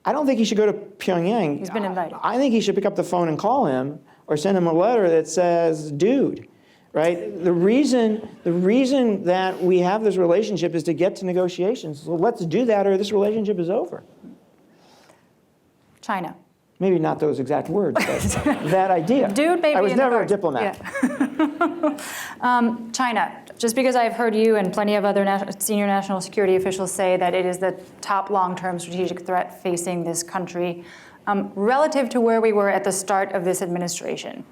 I don't think he should go to Pyongyang. He's been invited. I think he should pick up the phone and call him or send him a letter that says, dude, right? The reason that we have this relationship is to get to negotiations. So let's do that or this relationship is over. China. Maybe not those exact words, but that idea. Dude, maybe I was in the never a heart. diplomat. Yeah. China. Just because I've heard you and plenty of other senior national security officials say that it is the top long-term strategic threat facing this country, relative to where we were at the start of this administration,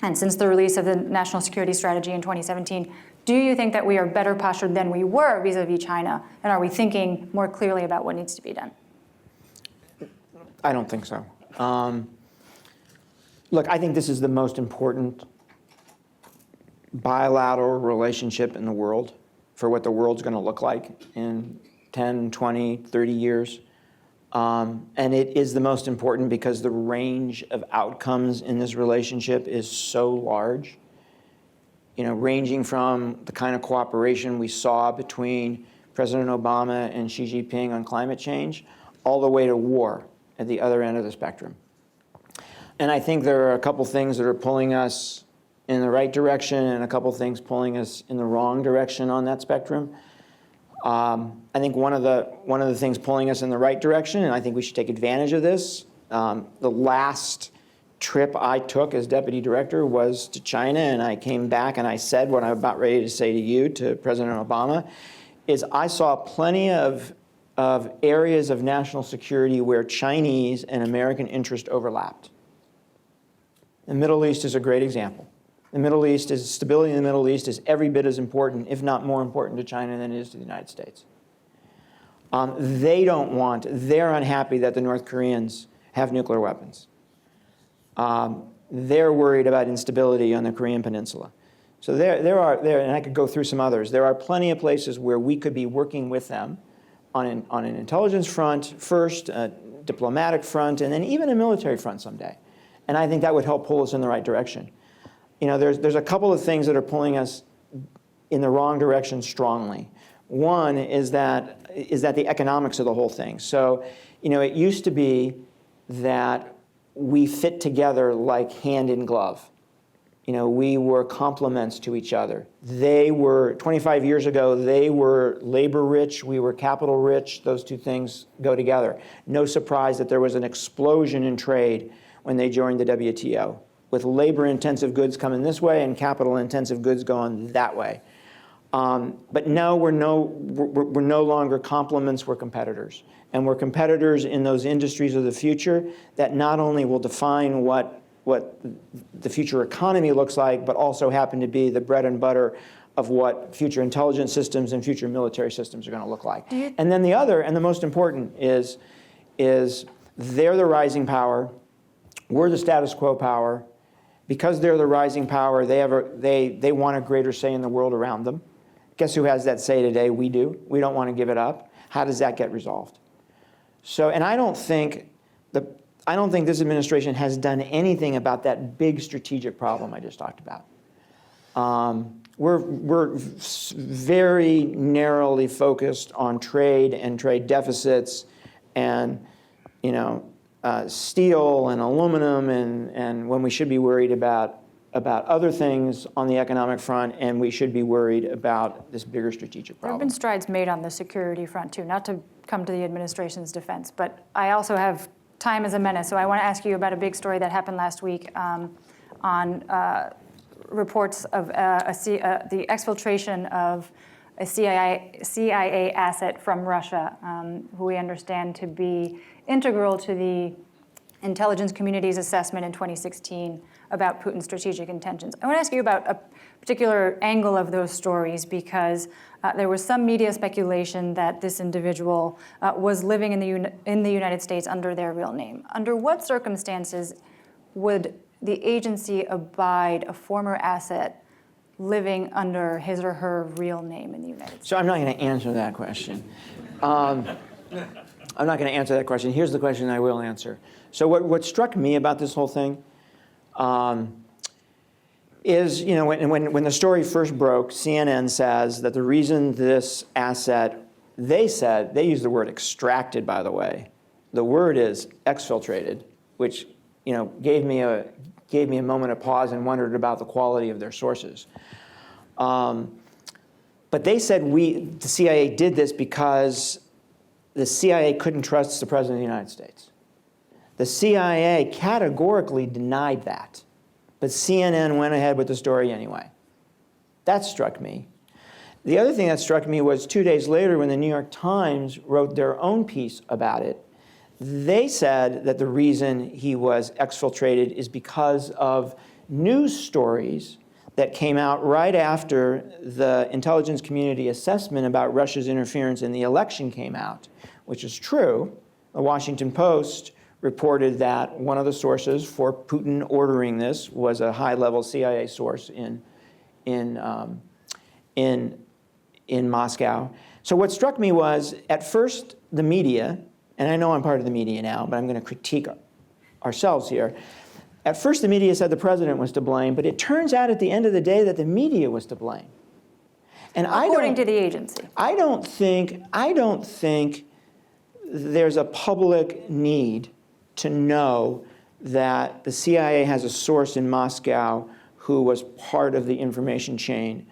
and since the release of the National Security Strategy in 2017, do you think that we are better postured than we were vis-a-vis China, and are we thinking more clearly about what needs to be done? I don't think so. Look, I think this is the most important bilateral relationship in the world for what the world's going to look like in 10, 20, 30 years. And it is the most important because the range of outcomes in this relationship is so large, ranging from the kind of cooperation we saw between President Obama and Xi Jinping on climate change, all the way to war at the other end of the spectrum. And I think there are a couple things that are pulling us in the right direction and a couple things pulling us in the wrong direction on that spectrum. I think one of the things pulling us in the right direction, and I think we should take advantage of this, the last trip I took as deputy director was to China, and I came back and I said what I'm about ready to say to you, to President Obama, is I saw plenty of areas of national security where Chinese and American interest overlapped. The Middle East is a great example. Stability in the Middle East is every bit as important, if not more important to China than it is to the United States. They're unhappy that the North Koreans have nuclear weapons. They're worried about instability on the Korean Peninsula. So and I could go through some others, there are plenty of places where we could be working with them on an intelligence front first, a diplomatic front, and then even a military front someday. And I think that would help pull us in the right direction. There's a couple of things that are pulling us in the wrong direction strongly. One is that the economics of the whole thing. So, it used to be that we fit together like hand in glove. We were complements to each other. 25 years ago, they were labor rich, we were capital rich. Those two things go together. No surprise that there was an explosion in trade when they joined the WTO, with labor-intensive goods coming this way and capital-intensive goods going that way. But now we're no longer complements, we're competitors. And we're competitors in those industries of the future that not only will define what the future economy looks like, but also happen to be the bread and butter of what future intelligence systems and future military systems are going to look like. And then the other, and the most important, is is they're the rising power, we're the status quo power. Because they're the rising power, they want a greater say in the world around them. Guess who has that say today? We do. We don't want to give it up. How does that get resolved? So, and I don't think this administration has done anything about that big strategic problem I just talked about. We're very narrowly focused on trade and trade deficits and, steel and aluminum and when we should be worried about other things on the economic front, and we should be worried about this bigger strategic There have problem. been strides made on the security front, too, not to come to the administration's defense, but I also have time as a menace, so I want to ask you about a big story that happened last week on reports of the exfiltration of a CIA asset from Russia, who we understand to be integral to the intelligence community's assessment in 2016 about Putin's strategic intentions. I want to ask you about a particular angle of those stories because there was some media speculation that this individual was living in the United States under their real name. Under what circumstances would the agency abide a former asset living under his or her real name in the United States? So I'm not going to answer that question. I'm not going to answer that question. Here's the question I will answer. So what struck me about this whole thing is, when the story first broke, CNN says that the reason this asset, they used the word extracted, by the way. The word is exfiltrated, which, gave me a moment of pause and wondered about the quality of their sources. But they said the CIA did this because the CIA couldn't trust the President of the United States. The CIA categorically denied that, but CNN went ahead with the story anyway. That struck me. The other thing that struck me was 2 days later when the New York Times wrote their own piece about it, they said that the reason he was exfiltrated is because of news stories that came out right after the intelligence community assessment about Russia's interference in the election came out, which is true. The Washington Post reported that one of the sources for Putin ordering this was a high-level CIA source in Moscow. So what struck me was, at first, the media, and I know I'm part of the media now, but I'm going to critique ourselves here. At first, the media said the president was to blame, but it turns out at the end of the day that the media was to blame. And According to the agency. I don't think there's a public need to know that the CIA has a source in Moscow who was part of the information chain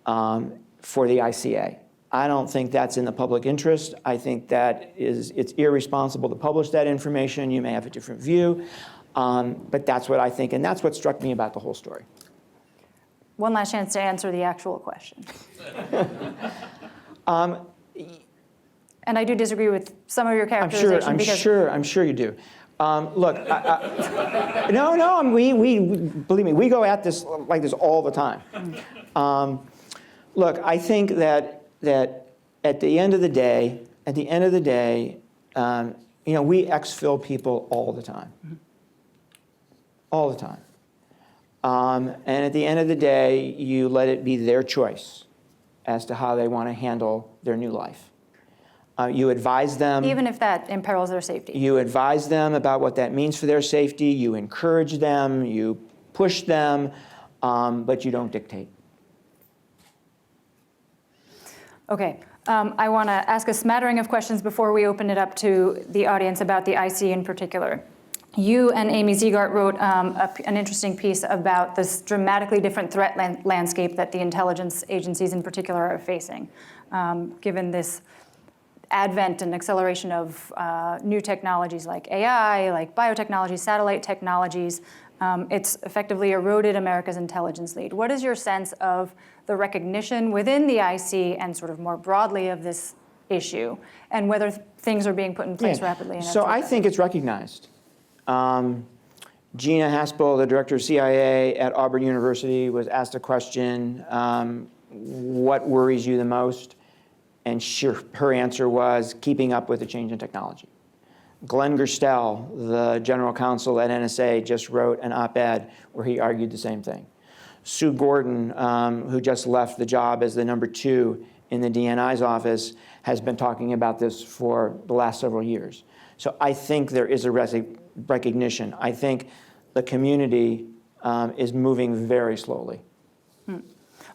for the ICA. I don't think that's in the public interest. I think that it's irresponsible to publish that information. You may have a different view, but that's what I think, and that's what struck me about the whole story. One last chance to answer the actual question. And I do disagree with some of your characterization. I'm sure you do. Look, we believe me, we go at this like this all the time. Look, I think that at the end of the day, we exfil people all the time. All the time. And at the end of the day, you let it be their choice as to how they want to handle their new life. You advise them. Even if that imperils their safety. You advise them about what that means for their safety. You encourage them. You push them, but you don't dictate. Okay. I want to ask a smattering of questions before we open it up to the audience about the IC in particular. You and Amy Ziegart wrote an interesting piece about this dramatically different threat landscape that the intelligence agencies in particular are facing, given this advent and acceleration of new technologies like AI, like biotechnology, satellite technologies. It's effectively eroded America's intelligence lead. What is your sense of the recognition within the IC and sort of more broadly of this issue, and whether things are being put in place rapidly enough? So I think it's recognized. Gina Haspel, the director of CIA at Auburn University, was asked a question, what worries you the most? And her answer was keeping up with the change in technology. Glenn Gerstel, the general counsel at NSA, just wrote an op-ed where he argued the same thing. Sue Gordon, who just left the job as the number 2 in the DNI's office, has been talking about this for the last several years. So I think there is a recognition. I think the community is moving very slowly.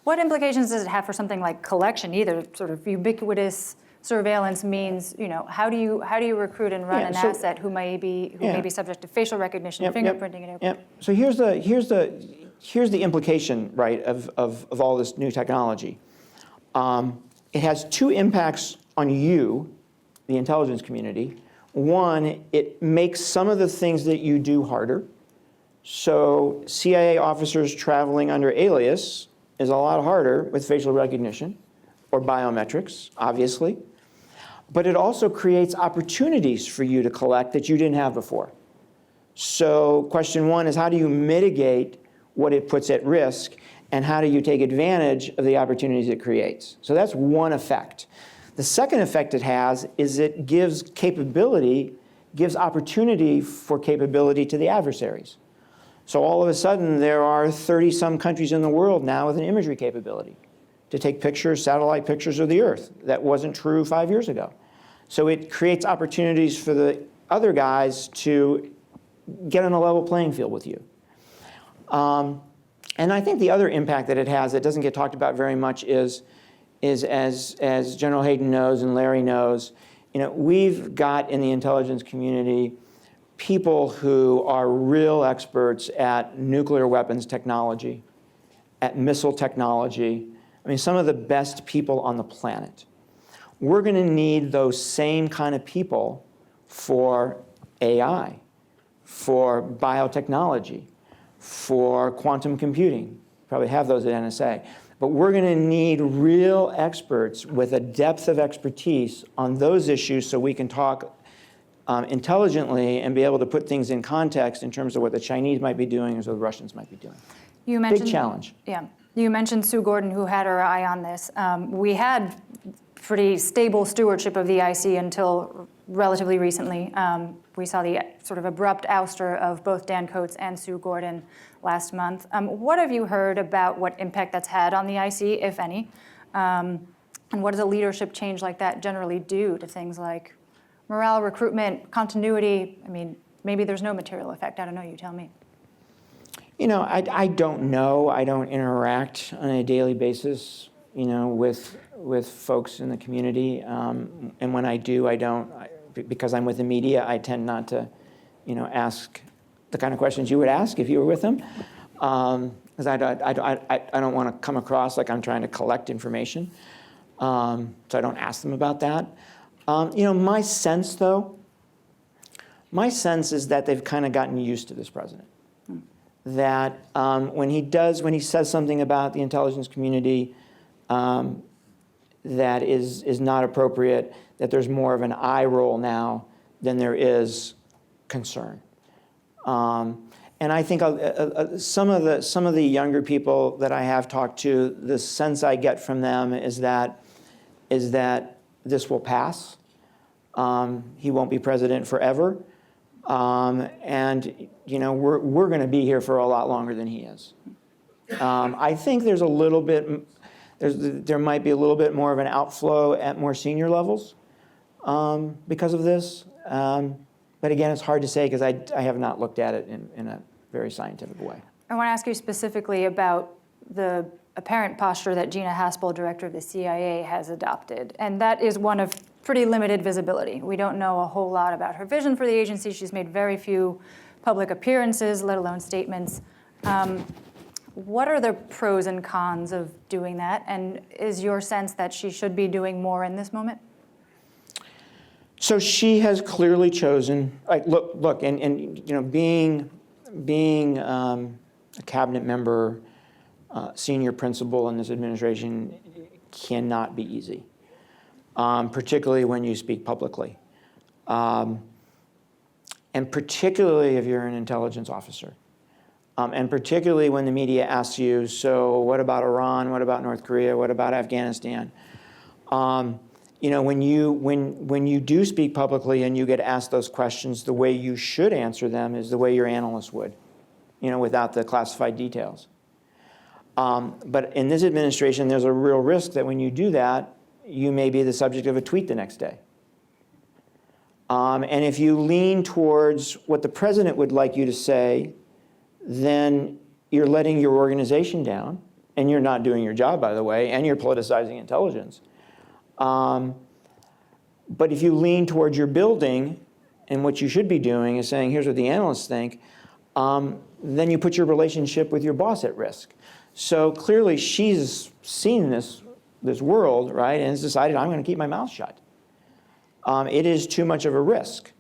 What implications does it have for something like collection? Either sort of ubiquitous surveillance means, how do you recruit and run an asset who may be subject to facial recognition, fingerprinting, and everything? So here's the implication, right, of all this new technology. It has 2 impacts on you, the intelligence community. One, it makes some of the things that you do harder. So CIA officers traveling under alias is a lot harder with facial recognition or biometrics, obviously. But it also creates opportunities for you to collect that you didn't have before. So question 1 is, how do you mitigate what it puts at risk, and how do you take advantage of the opportunities it creates? So that's one effect. The second effect it has is it gives opportunity for capability to the adversaries. So all of a sudden, there are 30-some countries in the world now with an imagery capability to take pictures, satellite pictures of the Earth. That wasn't true 5 years ago. So it creates opportunities for the other guys to get on a level playing field with you. And I think the other impact that it has that doesn't get talked about very much is as General Hayden knows and Larry knows, we've got in the intelligence community people who are real experts at nuclear weapons technology, at missile technology. I mean, some of the best people on the planet. We're going to need those same kind of people for AI, for biotechnology, for quantum computing. Probably have those at NSA. But we're going to need real experts with a depth of expertise on those issues so we can talk intelligently and be able to put things in context in terms of what the Chinese might be doing or what the Russians might be doing. Big challenge. Yeah. You mentioned Sue Gordon, who had her eye on this. We had pretty stable stewardship of the IC until relatively recently. We saw the sort of abrupt ouster of both Dan Coates and Sue Gordon last month. What have you heard about what impact that's had on the IC, if any? And what does a leadership change like that generally do to things like morale, recruitment, continuity? I mean, maybe there's no material effect. I don't know. You tell me. I don't know. I don't interact on a daily basis, with folks in the community. And when I do, because I'm with the media, I tend not to, ask the kind of questions you would ask if you were with them. Because I don't want to come across like I'm trying to collect information. So I don't ask them about that. My sense is that they've kind of gotten used to this president. That when he says something about the intelligence community that is not appropriate, that there's more of an eye roll now than there is concern. And I think some of the younger people that I have talked to, the sense I get from them is that this will pass. He won't be president forever. And we're going to be here for a lot longer than he is. I think there's a little bit, there might be a little bit more of an outflow at more senior levels because of this. But again, it's hard to say because I have not looked at it in a very scientific way. I want to ask you specifically about the apparent posture that Gina Haspel, director of the CIA, has adopted. And that is one of pretty limited visibility. We don't know a whole lot about her vision for the agency. She's made very few public appearances, let alone statements. What are the pros and cons of doing that? And is your sense that she should be doing more in this moment? So she has clearly chosen, look, and being a cabinet member, senior principal in this administration cannot be easy, particularly when you speak publicly, and particularly if you're an intelligence officer, and particularly when the media asks you, so what about Iran? What about North Korea? What about Afghanistan? when you do speak publicly and you get asked those questions, the way you should answer them is the way your analyst would, without the classified details. But in this administration, there's a real risk that when you do that, you may be the subject of a tweet the next day. And if you lean towards what the president would like you to say, then you're letting your organization down, and you're not doing your job, by the way, and you're politicizing intelligence. But if you lean towards your building, and what you should be doing is saying, here's what the analysts think, then you put your relationship with your boss at risk. So clearly she's seen this world, right, and has decided, I'm going to keep my mouth shut. It is too much of a risk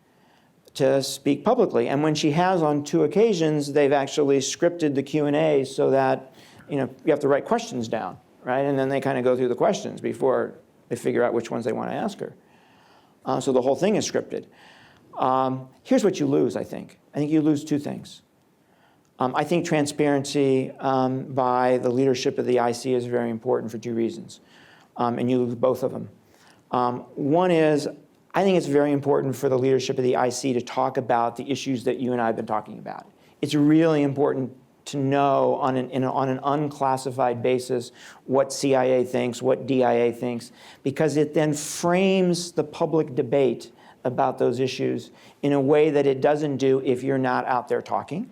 to speak publicly. And when she has on 2 occasions, they've actually scripted the Q&A so that you have to write questions down, right? And then they kind of go through the questions before they figure out which ones they want to ask her. So the whole thing is scripted. Here's what you lose, I think. I think you lose 2 things. I think transparency by the leadership of the IC is very important for 2 reasons, and you lose both of them. One is, I think it's very important for the leadership of the IC to talk about the issues that you and I have been talking about. It's really important to know on an unclassified basis what CIA thinks, what DIA thinks, because it then frames the public debate about those issues in a way that it doesn't do if you're not out there talking.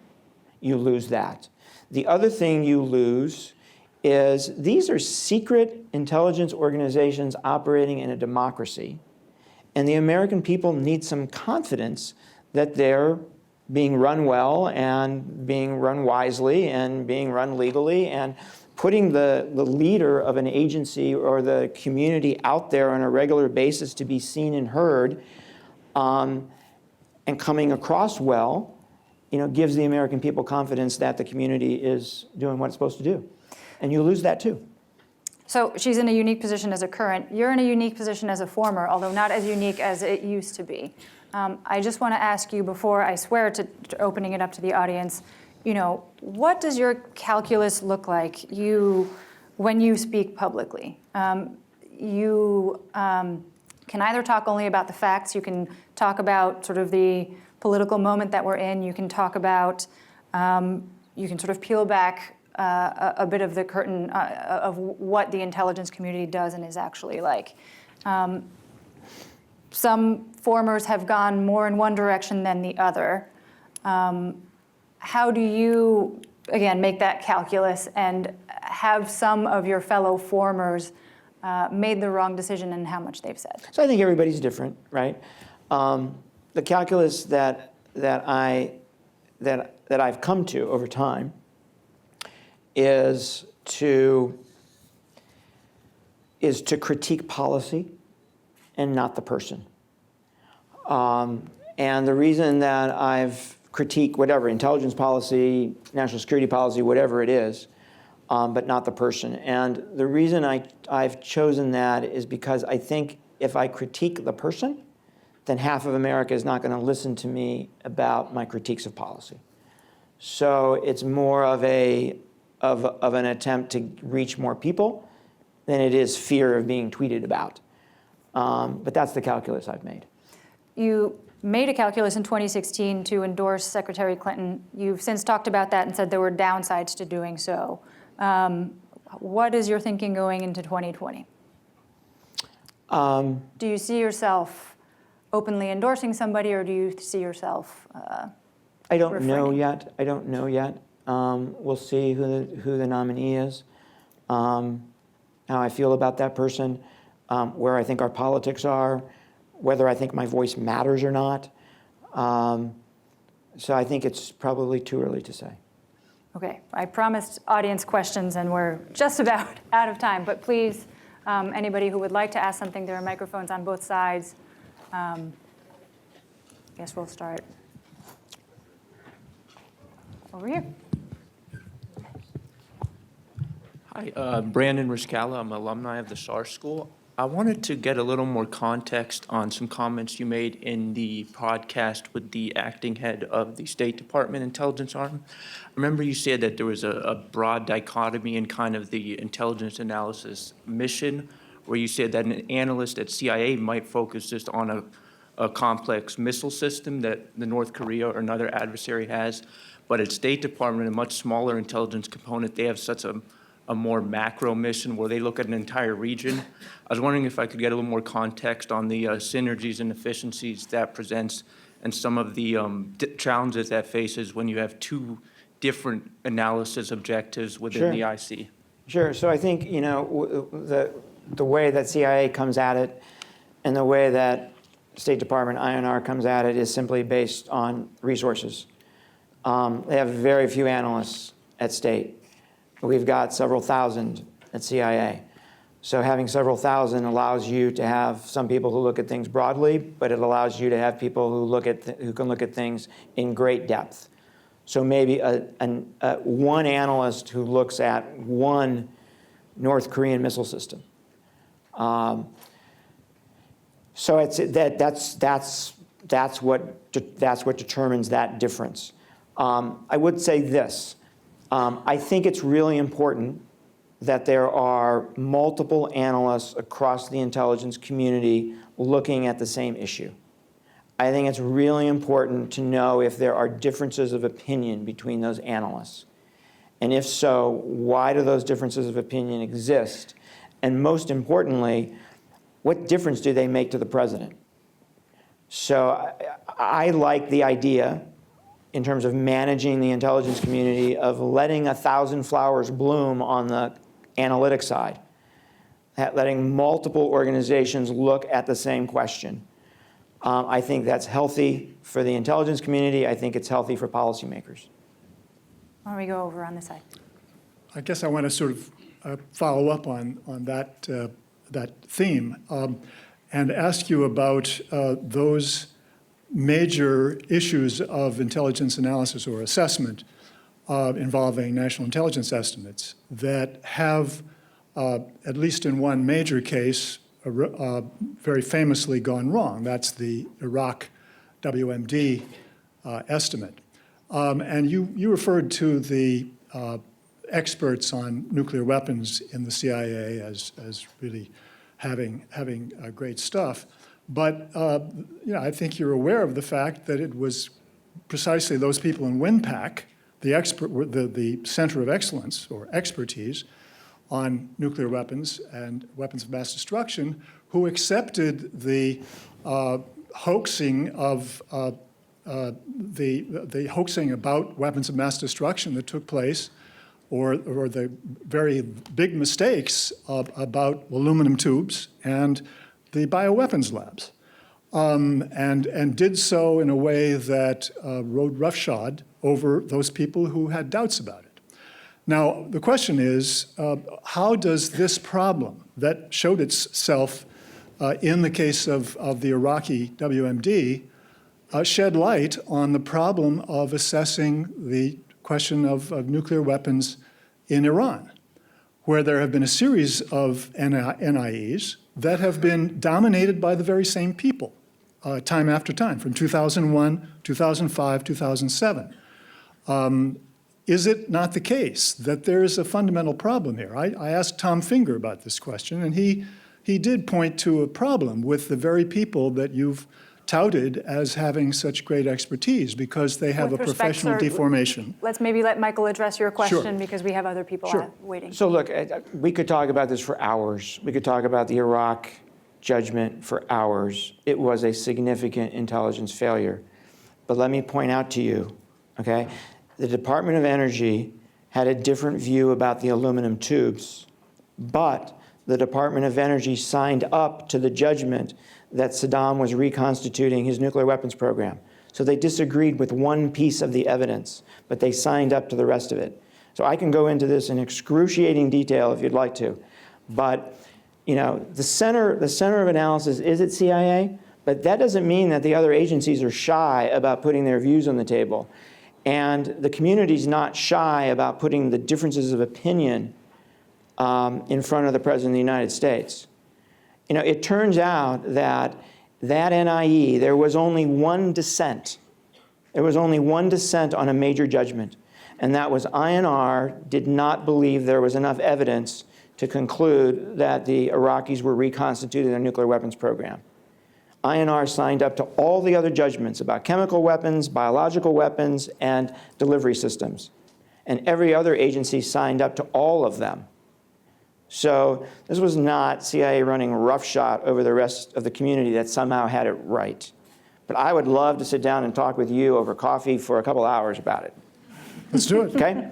You lose that. The other thing you lose is these are secret intelligence organizations operating in a democracy, and the American people need some confidence that they're being run well and being run wisely and being run legally, and putting the leader of an agency or the community out there on a regular basis to be seen and heard and coming across well, gives the American people confidence that the community is doing what it's supposed to do. And you lose that too. So she's in a unique position as a current. You're in a unique position as a former, although not as unique as it used to be. I just want to ask you, before I swear to opening it up to the audience, what does your calculus look like when you speak publicly? You can either talk only about the facts, you can talk about sort of the political moment that we're in, you can talk about, you can sort of peel back a bit of the curtain of what the intelligence community does and is actually like. Some formers have gone more in one direction than the other. How do you, again, make that calculus and have some of your fellow formers made the wrong decision and how much they've said? So I think everybody's different, right? The calculus that I've come to over time is to critique policy and not the person. And the reason that I've critiqued whatever, intelligence policy, national security policy, whatever it is, but not the person. And the reason I've chosen that is because I think if I critique the person, then half of America is not going to listen to me about my critiques of policy. So it's more of an attempt to reach more people than it is fear of being tweeted about. But that's the calculus I've made. You made a calculus in 2016 to endorse Secretary Clinton. You've since talked about that and said there were downsides to doing so. What is your thinking going into 2020? Do you see yourself openly endorsing somebody, or do you see yourself I don't know refraining? yet. We'll see who the nominee is, how I feel about that person, where I think our politics are, whether I think my voice matters or not. So I think it's probably too early to say. Okay, I promised audience questions and we're just about out of time, but please, anybody who would like to ask something, there are microphones on both sides. I guess we'll start over here. Hi, Brandon Riscala. I'm an alumni of the SAR School. I wanted to get a little more context on some comments you made in the podcast with the acting head of the State Department intelligence arm. I remember you said that there was a broad dichotomy in kind of the intelligence analysis mission where you said that an analyst at CIA might focus just on a complex missile system that the North Korea or another adversary has, but at State Department, a much smaller intelligence component, they have such a more macro mission where they look at an entire region. I was wondering if I could get a little more context on the synergies and efficiencies that presents and some of the challenges that faces when you have two different analysis objectives within the IC. Sure. So I think, the way that CIA comes at it and the way that State Department INR comes at it is simply based on resources. They have very few analysts at State. We've got several thousand at CIA. So having several thousand allows you to have some people who look at things broadly, but it allows you to have people who can look at things in great depth. So maybe one analyst who looks at one North Korean missile system. So that's what determines that difference. I would say this. I think it's really important that there are multiple analysts across the intelligence community looking at the same issue. I think it's really important to know if there are differences of opinion between those analysts. And if so, why do those differences of opinion exist? And most importantly, what difference do they make to the president? So I like the idea, in terms of managing the intelligence community, of letting 1,000 flowers bloom on the analytic side, letting multiple organizations look at the same question. I think that's healthy for the intelligence community. I think it's healthy for policymakers. Why don't we go over on this side? I guess I want to sort of follow up on that, that theme and ask you about those major issues of intelligence analysis or assessment involving national intelligence estimates that have, at least in one major case, very famously gone wrong. That's the Iraq WMD estimate. And you referred to the experts on nuclear weapons in the CIA as really having great stuff. But I think you're aware of the fact that it was precisely those people in WINPAC, the Center of Excellence or Expertise on nuclear weapons and weapons of mass destruction, who accepted the hoaxing of the hoaxing about weapons of mass destruction that took place, or the very big mistakes about aluminum tubes and the bioweapons labs, and did so in a way that rode roughshod over those people who had doubts about it. Now, the question is, how does this problem that showed itself in the case of the Iraqi WMD shed light on the problem of assessing the question of nuclear weapons in Iran, where there have been a series of NIEs that have been dominated by the very same people time after time, from 2001, 2005, 2007. Is it not the case that there is a fundamental problem here? I asked Tom Finger about this question, and he did point to a problem with the very people that you've touted as having such great expertise, because they have With a respect, professional sir, deformation. Let's maybe let Michael address your question, Sure. because we have other people Sure. waiting. So look, we could talk about this for hours. We could talk about the Iraq judgment for hours. It was a significant intelligence failure. But let me point out to you, okay, the Department of Energy had a different view about the aluminum tubes, but the Department of Energy signed up to the judgment that Saddam was reconstituting his nuclear weapons program. So they disagreed with one piece of the evidence, but they signed up to the rest of it. So I can go into this in excruciating detail if you'd like to. But the center of analysis is at CIA, but that doesn't mean that the other agencies are shy about putting their views on the table. And the community's not shy about putting the differences of opinion in front of the President of the United States. It turns out that NIE, there was only one dissent. There was only one dissent on a major judgment, and that was INR did not believe there was enough evidence to conclude that the Iraqis were reconstituting their nuclear weapons program. INR signed up to all the other judgments about chemical weapons, biological weapons, and delivery systems. And every other agency signed up to all of them. So this was not CIA running roughshod over the rest of the community that somehow had it right. But I would love to sit down and talk with you over coffee for a couple hours about it. Let's do it. Okay?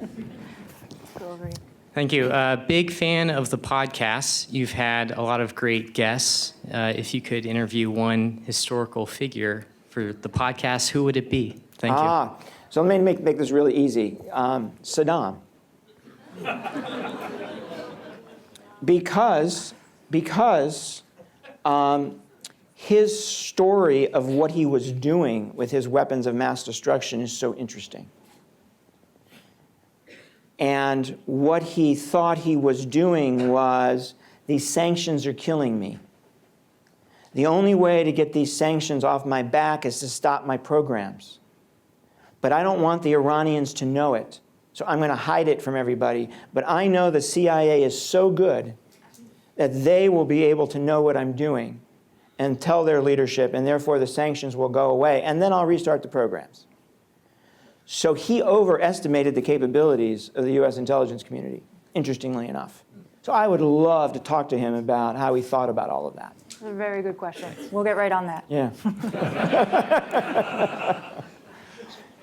Go over here. Thank you. Big fan of the podcast. You've had a lot of great guests. If you could interview one historical figure for the podcast, who would it be? Thank you. So let me make this really easy. Saddam. Because his story of what he was doing with his weapons of mass destruction is so interesting. And what he thought he was doing was, these sanctions are killing me. The only way to get these sanctions off my back is to stop my programs. But I don't want the Iranians to know it. So I'm going to hide it from everybody. But I know the CIA is so good that they will be able to know what I'm doing and tell their leadership, and therefore the sanctions will go away, and then I'll restart the programs. So he overestimated the capabilities of the U.S. intelligence community, interestingly enough. So I would love to talk to him about how he thought about all of that. That's a very good question. We'll get right on that. Yeah.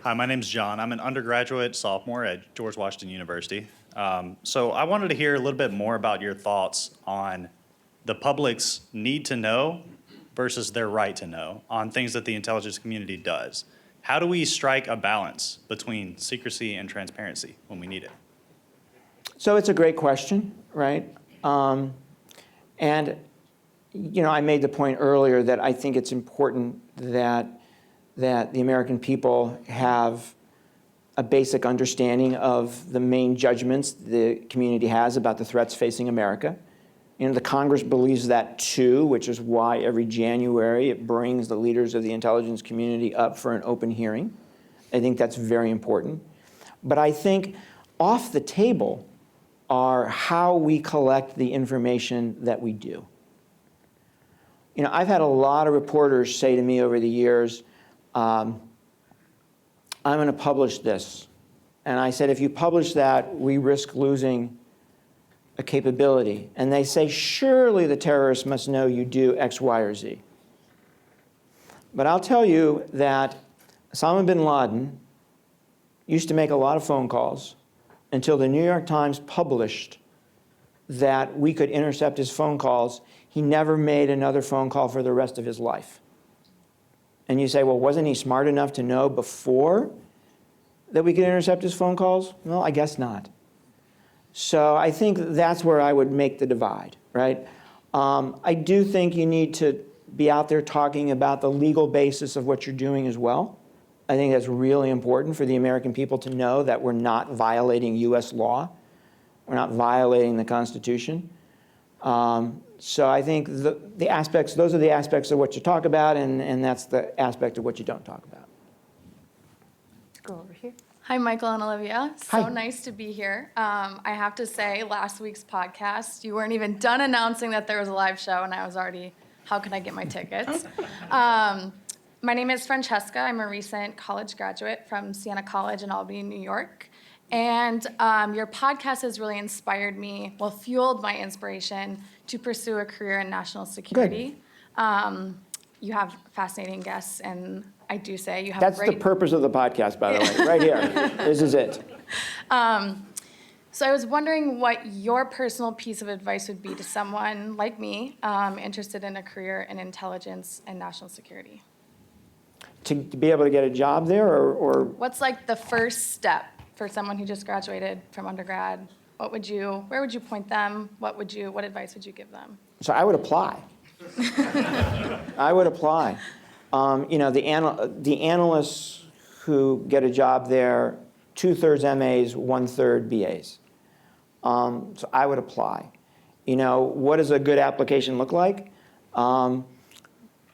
Hi, my name's John. I'm an undergraduate sophomore at George Washington University. So I wanted to hear a little bit more about your thoughts on the public's need to know versus their right to know on things that the intelligence community does. How do we strike a balance between secrecy and transparency when we need it? So it's a great question, right? And, you know, I made the point earlier that I think it's important that the American people have a basic understanding of the main judgments the community has about the threats facing America. You know, the Congress believes that too, which is why every January it brings the leaders of the intelligence community up for an open hearing. I think that's very important. But I think off the table are how we collect the information that we do. You know, I've had a lot of reporters say to me over the years, I'm going to publish this. And I said, if you publish that, we risk losing a capability. And they say, surely the terrorists must know you do X, Y, or Z. But I'll tell you that Osama bin Laden used to make a lot of phone calls until the New York Times published that we could intercept his phone calls. He never made another phone call for the rest of his life. And you say, well, wasn't he smart enough to know before that we could intercept his phone calls? Well, I guess not. So I think that's where I would make the divide, right? I do think you need to be out there talking about the legal basis of what you're doing as well. I think that's really important for the American people to know that we're not violating U.S. law. We're not violating the Constitution. So I think the aspects, those are the aspects of what you talk about, and that's the aspect of what you don't talk about. Go over here. Hi, Michael and Olivia. So Hi. nice to be here. I have to say, last week's podcast, you weren't even done announcing that there was a live show, and I was already, how can I get my tickets? My name is Francesca. I'm a recent college graduate from Siena College in Albany, New York. And your podcast has really inspired me, well, fueled my inspiration to pursue a career in national security. You have fascinating guests, and I do say you have That's great... the purpose of the podcast, by the way, right here. This is it. So I was wondering what your personal piece of advice would be to someone like me interested in a career in intelligence and national security. To be able to get a job there, or What's like the first step for someone who just graduated from undergrad? Where would you point them? What advice would you give them? so I would apply. I would apply. You know, the analysts who get a job there, 2/3 MAs, 1/3 BAs. So I would apply. You know, what does a good application look like?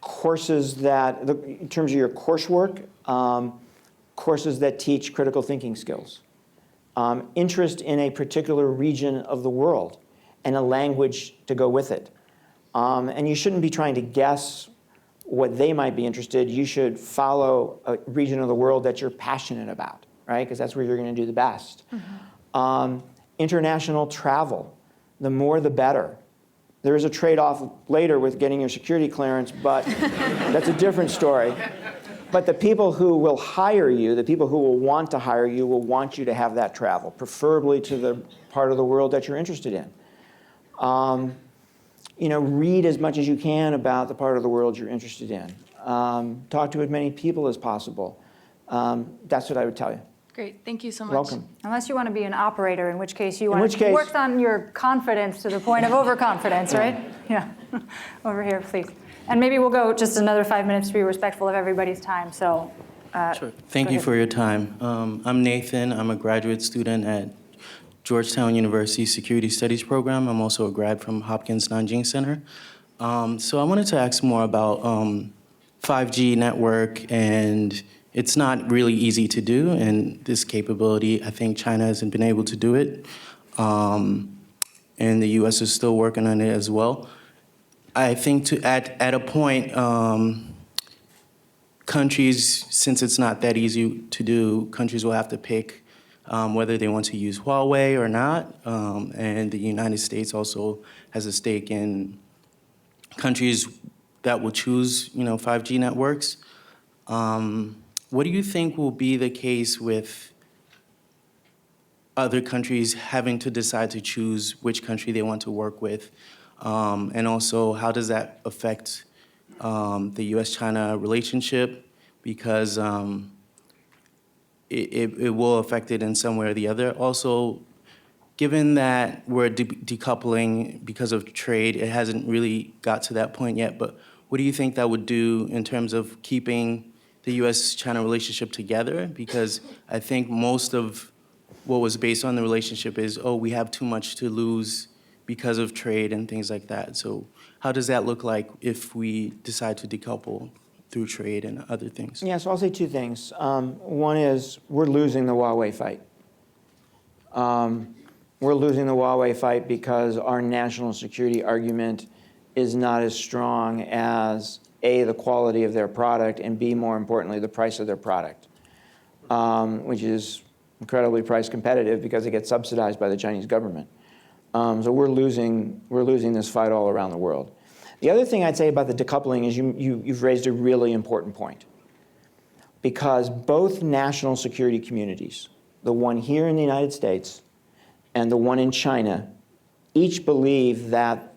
Courses that, in terms of your coursework, courses that teach critical thinking skills. Interest in a particular region of the world and a language to go with it. And you shouldn't be trying to guess what they might be interested. You should follow a region of the world that you're passionate about, right? Because that's where you're going to do the best. International travel, the more the better. There is a trade-off later with getting your security clearance, but that's a different story. But the people who will hire you, the people who will want to hire you, will want you to have that travel, preferably to the part of the world that you're interested in. Read as much as you can about the part of the world you're interested in. Talk to as many people as possible. That's what I would tell you. Great, thank you so much. Welcome. Unless you want to be an operator, in which case you In want which to case- work on your confidence to the point of overconfidence, right? Yeah. Over here, please. And maybe we'll go just another 5 minutes to be respectful of everybody's time. So, Sure. Thank go you ahead. for your time. I'm Nathan. I'm a graduate student at Georgetown University Security Studies program. I'm also a grad from Hopkins Nanjing Center. So I wanted to ask more about 5G network, and it's not really easy to do, and this capability, I think China hasn't been able to do it, and the US is still working on it as well. I think at a point, countries, since it's not that easy to do, countries will have to pick whether they want to use Huawei or not, and the United States also has a stake in countries that will choose, 5G networks. What do you think will be the case with other countries having to decide to choose which country they want to work with? And also, how does that affect the US-China relationship? Because it will affect it in some way or the other. Also, given that we're decoupling because of trade, it hasn't really got to that point yet, but what do you think that would do in terms of keeping the US-China relationship together? Because I think most of what was based on the relationship is, we have too much to lose because of trade and things like that. So how does that look like if we decide to decouple through trade and other things? Yeah, so I'll say two things. One is we're losing the Huawei fight. We're losing the Huawei fight because our national security argument is not as strong as A, the quality of their product, and B, more importantly, the price of their product, which is incredibly price competitive because it gets subsidized by the Chinese government. So we're losing this fight all around the world. The other thing I'd say about the decoupling is you've raised a really important point, because both national security communities, the one here in the United States and the one in China, each believe that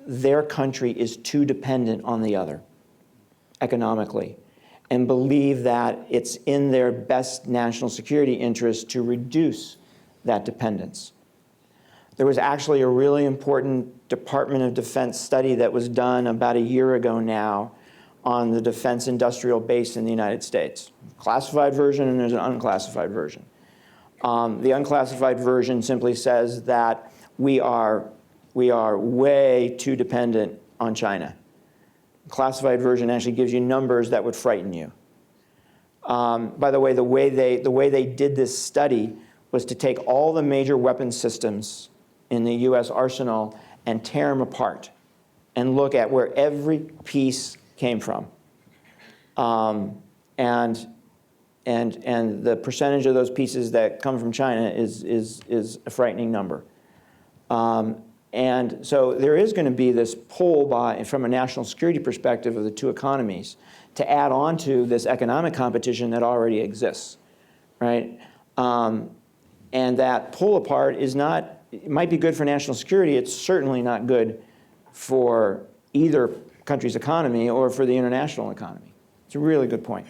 their country is too dependent on the other economically, and believe that it's in their best national security interest to reduce that dependence. There was actually a really important Department of Defense study that was done about a year ago now on the defense industrial base in the United States. Classified version, and there's an unclassified version. The unclassified version simply says that we are way too dependent on China. The classified version actually gives you numbers that would frighten you. By the way, the way they did this study was to take all the major weapons systems in the US arsenal and tear them apart and look at where every piece came from. And the percentage of those pieces that come from China is a frightening number. And so there is going to be this pull from a national security perspective of the two economies to add on to this economic competition that already exists, right? And that pull apart it might be good for national security. It's certainly not good for either country's economy or for the international economy. It's a really good point.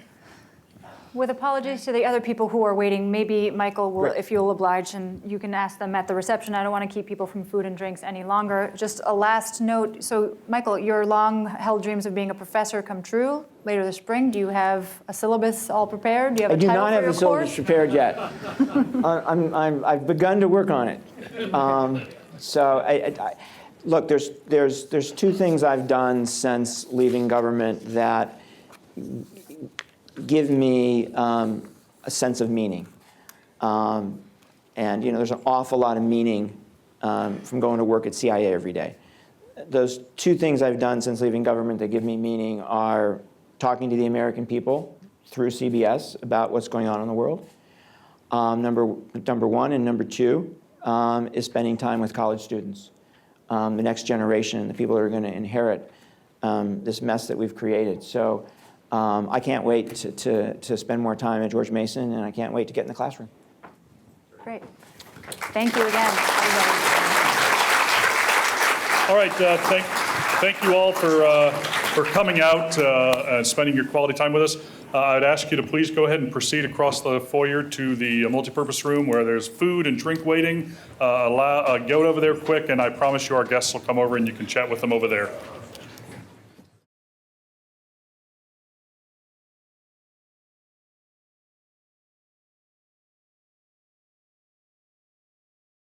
With apologies to the other people who are waiting, maybe Michael will, Right. if you'll oblige, and you can ask them at the reception. I don't want to keep people from food and drinks any longer. Just a last note. So, Michael, your long-held dreams of being a professor come true later this spring. Do you have a syllabus all prepared? Do you have I a do title not for have your the syllabus course? prepared yet. I've begun to work on it. Look, there's two things I've done since leaving government that give me a sense of meaning. And there's an awful lot of meaning from going to work at CIA every day. Those two things I've done since leaving government that give me meaning are talking to the American people through CBS about what's going on in the world, number one, and number two is spending time with college students, the next generation, the people that are going to inherit this mess that we've created. So I can't wait to spend more time at George Mason, and I can't wait to get in the classroom. Great. Thank you again, everybody. All right, thank you all for coming out and spending your quality time with us. I'd ask you to please go ahead and proceed across the foyer to the multipurpose room where there's food and drink waiting. Go over there quick, and I promise you our guests will come over and you can chat with them over there.